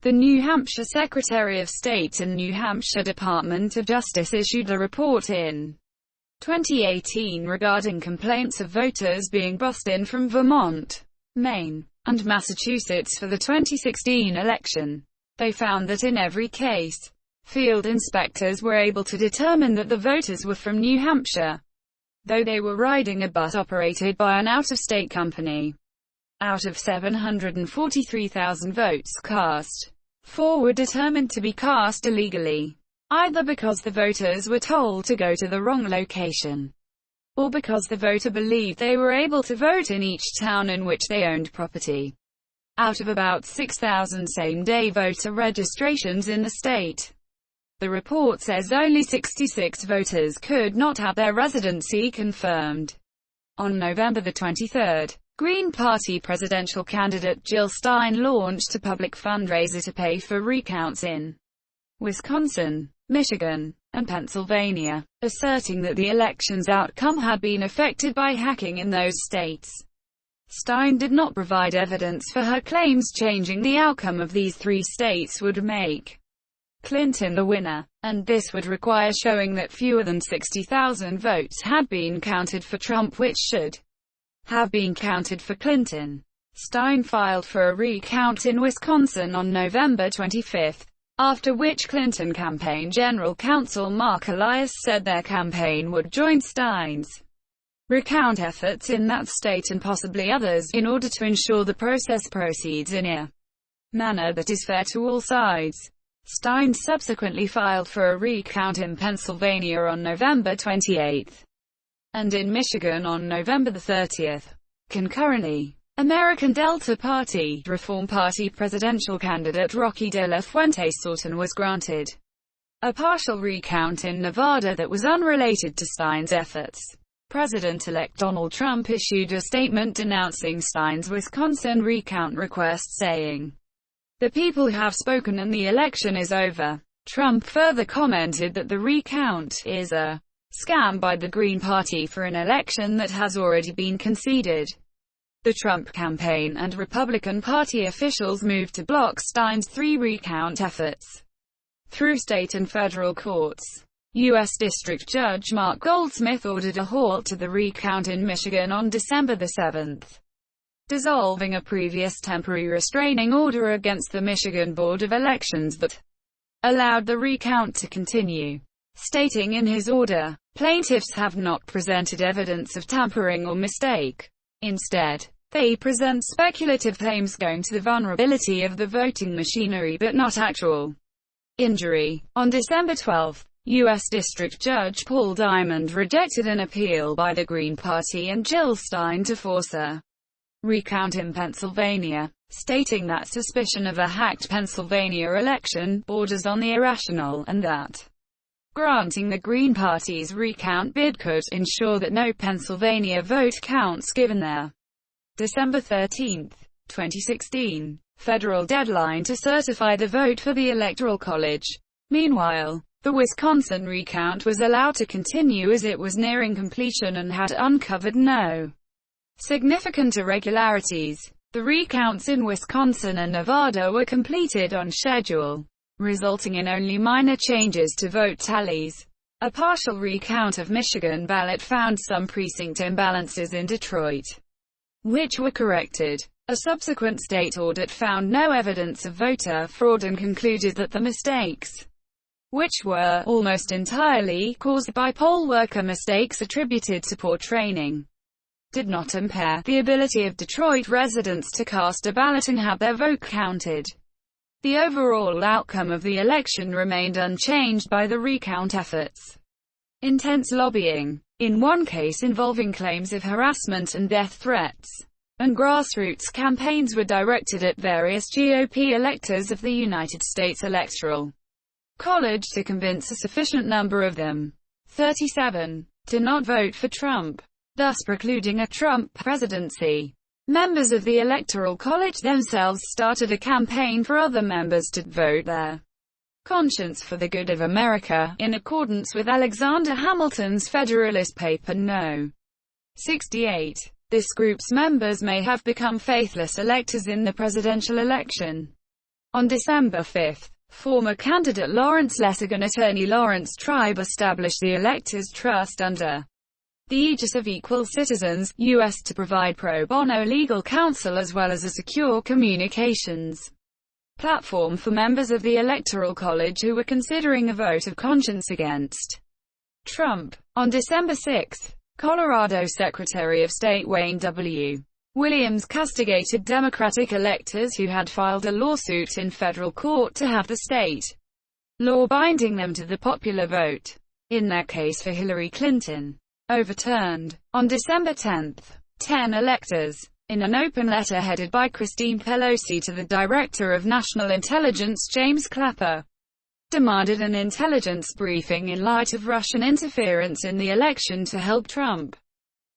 The New Hampshire Secretary of State and New Hampshire Department of Justice issued a report in 2018 regarding complaints of voters being bussed in from Vermont, Maine, and Massachusetts for the 2016 election. They found that in every case, field inspectors were able to determine that the voters were from New Hampshire, though they were riding a bus operated by an out-of-state company. Out of 743,000 votes cast, 4 were determined to be cast illegally, either because the voters were told to go to the wrong location, or because the voter believed they were able to vote in each town in which they owned property. Out of about 6,000 same-day voter registrations in the state, the report says only 66 voters could not have their residency confirmed. On November 23, Green Party presidential candidate Jill Stein launched a public fundraiser to pay for recounts in Wisconsin, Michigan, and Pennsylvania, asserting that the election's outcome had been affected by hacking in those states. Stein did not provide evidence for her claims, changing the outcome of these 3 states would make Clinton the winner, and this would require showing that fewer than 60,000 votes had been counted for Trump, which should have been counted for Clinton. Stein filed for a recount in Wisconsin on November 25, after which Clinton campaign general counsel Mark Elias said their campaign would join Stein's recount efforts in that state and possibly others, in order to ensure the process proceeds in a manner that is fair to all sides. Stein subsequently filed for a recount in Pennsylvania on November 28, and in Michigan on November 30. Concurrently, American Delta Party, Reform Party presidential candidate Rocky de la Fuente Sorton was granted a partial recount in Nevada that was unrelated to Stein's efforts. President-elect Donald Trump issued a statement denouncing Stein's Wisconsin recount request, saying, "The people have spoken and the election is over." Trump further commented that the recount is a scam by the Green Party for an election that has already been conceded. The Trump campaign and Republican Party officials moved to block Stein's 3 recount efforts through state and federal courts. U.S. District Judge Mark Goldsmith ordered a halt to the recount in Michigan on December 7, dissolving a previous temporary restraining order against the Michigan Board of Elections that allowed the recount to continue, stating in his order, "Plaintiffs have not presented evidence of tampering or mistake. Instead, they present speculative claims going to the vulnerability of the voting machinery but not actual injury." On December 12, U.S. District Judge Paul Diamond rejected an appeal by the Green Party and Jill Stein to force a recount in Pennsylvania, stating that suspicion of a hacked Pennsylvania election borders on the irrational, and that granting the Green Party's recount bid could ensure that no Pennsylvania vote counts given their December 13, 2016, federal deadline to certify the vote for the Electoral College. Meanwhile, the Wisconsin recount was allowed to continue as it was nearing completion and had uncovered no significant irregularities. The recounts in Wisconsin and Nevada were completed on schedule, resulting in only minor changes to vote tallies. A partial recount of Michigan ballot found some precinct imbalances in Detroit, which were corrected. A subsequent state audit found no evidence of voter fraud and concluded that the mistakes, which were almost entirely caused by poll worker mistakes attributed to poor training, did not impair the ability of Detroit residents to cast a ballot and have their vote counted. The overall outcome of the election remained unchanged by the recount efforts. Intense lobbying, in one case involving claims of harassment and death threats, and grassroots campaigns were directed at various GOP electors of the United States Electoral College to convince a sufficient number of them, 37, to not vote for Trump, thus precluding a Trump presidency. Members of the Electoral College themselves started a campaign for other members to vote their conscience for the good of America, in accordance with Alexander Hamilton's Federalist paper No. 68. This group's members may have become faithless electors in the presidential election. On December 5, former candidate Lawrence Lessig and attorney Lawrence Tribe established the Electors Trust under the aegis of Equal Citizens, U.S. to provide pro bono legal counsel as well as a secure communications platform for members of the Electoral College who were considering a vote of conscience against Trump. On December 6, Colorado Secretary of State Wayne W. Williams castigated Democratic electors who had filed a lawsuit in federal court to have the state law binding them to the popular vote, in their case for Hillary Clinton, overturned. On December 10, 10 electors, in an open letter headed by Christine Pelosi to the Director of National Intelligence James Clapper, demanded an intelligence briefing in light of Russian interference in the election to help Trump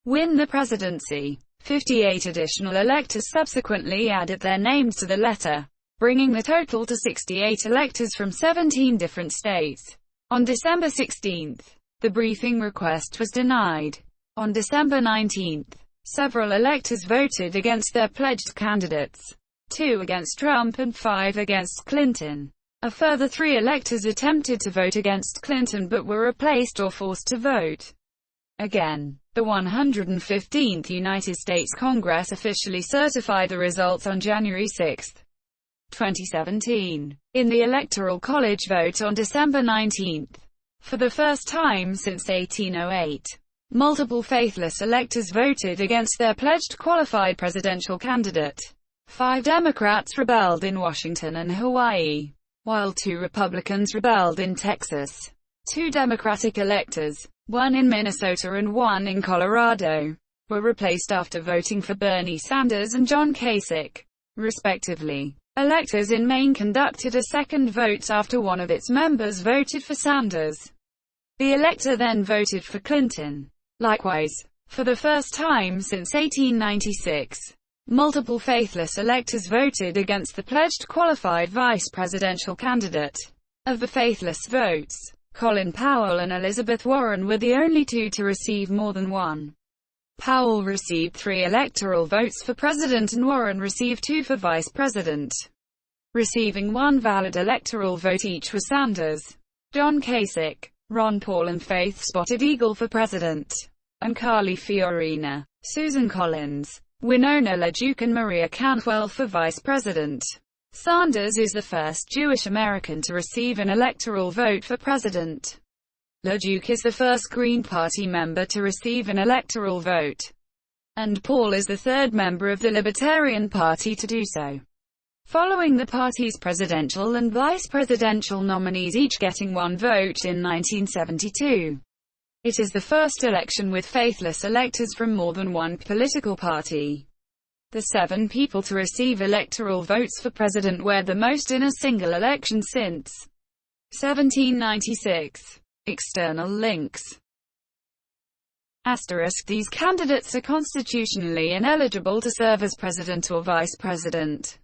win the presidency. 58 additional electors subsequently added their names to the letter, bringing the total to 68 electors from 17 different states. On December 16, the briefing request was denied. On December 19, several electors voted against their pledged candidates, 2 against Trump and 5 against Clinton. A further 3 electors attempted to vote against Clinton but were replaced or forced to vote again. The 115th United States Congress officially certified the results on January 6, 2017. In the Electoral College vote on December 19, for the first time since 1808, multiple faithless electors voted against their pledged qualified presidential candidate. 5 Democrats rebelled in Washington and Hawaii, while 2 Republicans rebelled in Texas. 2 Democratic electors, 1 in Minnesota and 1 in Colorado, were replaced after voting for Bernie Sanders and John Kasich, respectively. Electors in Maine conducted a second vote after one of its members voted for Sanders. The elector then voted for Clinton. Likewise, for the first time since 1896, multiple faithless electors voted against the pledged qualified vice presidential candidate. Of the faithless votes, Colin Powell and Elizabeth Warren were the only 2 to receive more than 1. Powell received 3 electoral votes for president and Warren received 2 for vice president. Receiving 1 valid electoral vote each were Sanders, John Kasich, Ron Paul and Faith Spotted Eagle for president, and Carly Fiorina, Susan Collins, Winona LaDuke and Maria Cantwell for vice president. Sanders is the first Jewish American to receive an electoral vote for president. LaDuke is the first Green Party member to receive an electoral vote, and Paul is the 3rd member of the Libertarian Party to do so, following the party's presidential and vice presidential nominees each getting 1 vote in 1972. It is the first election with faithless electors from more than one political party. The 7 people to receive electoral votes for president were the most in a single election since 1796. External links. *** These candidates are constitutionally ineligible to serve as president or vice president.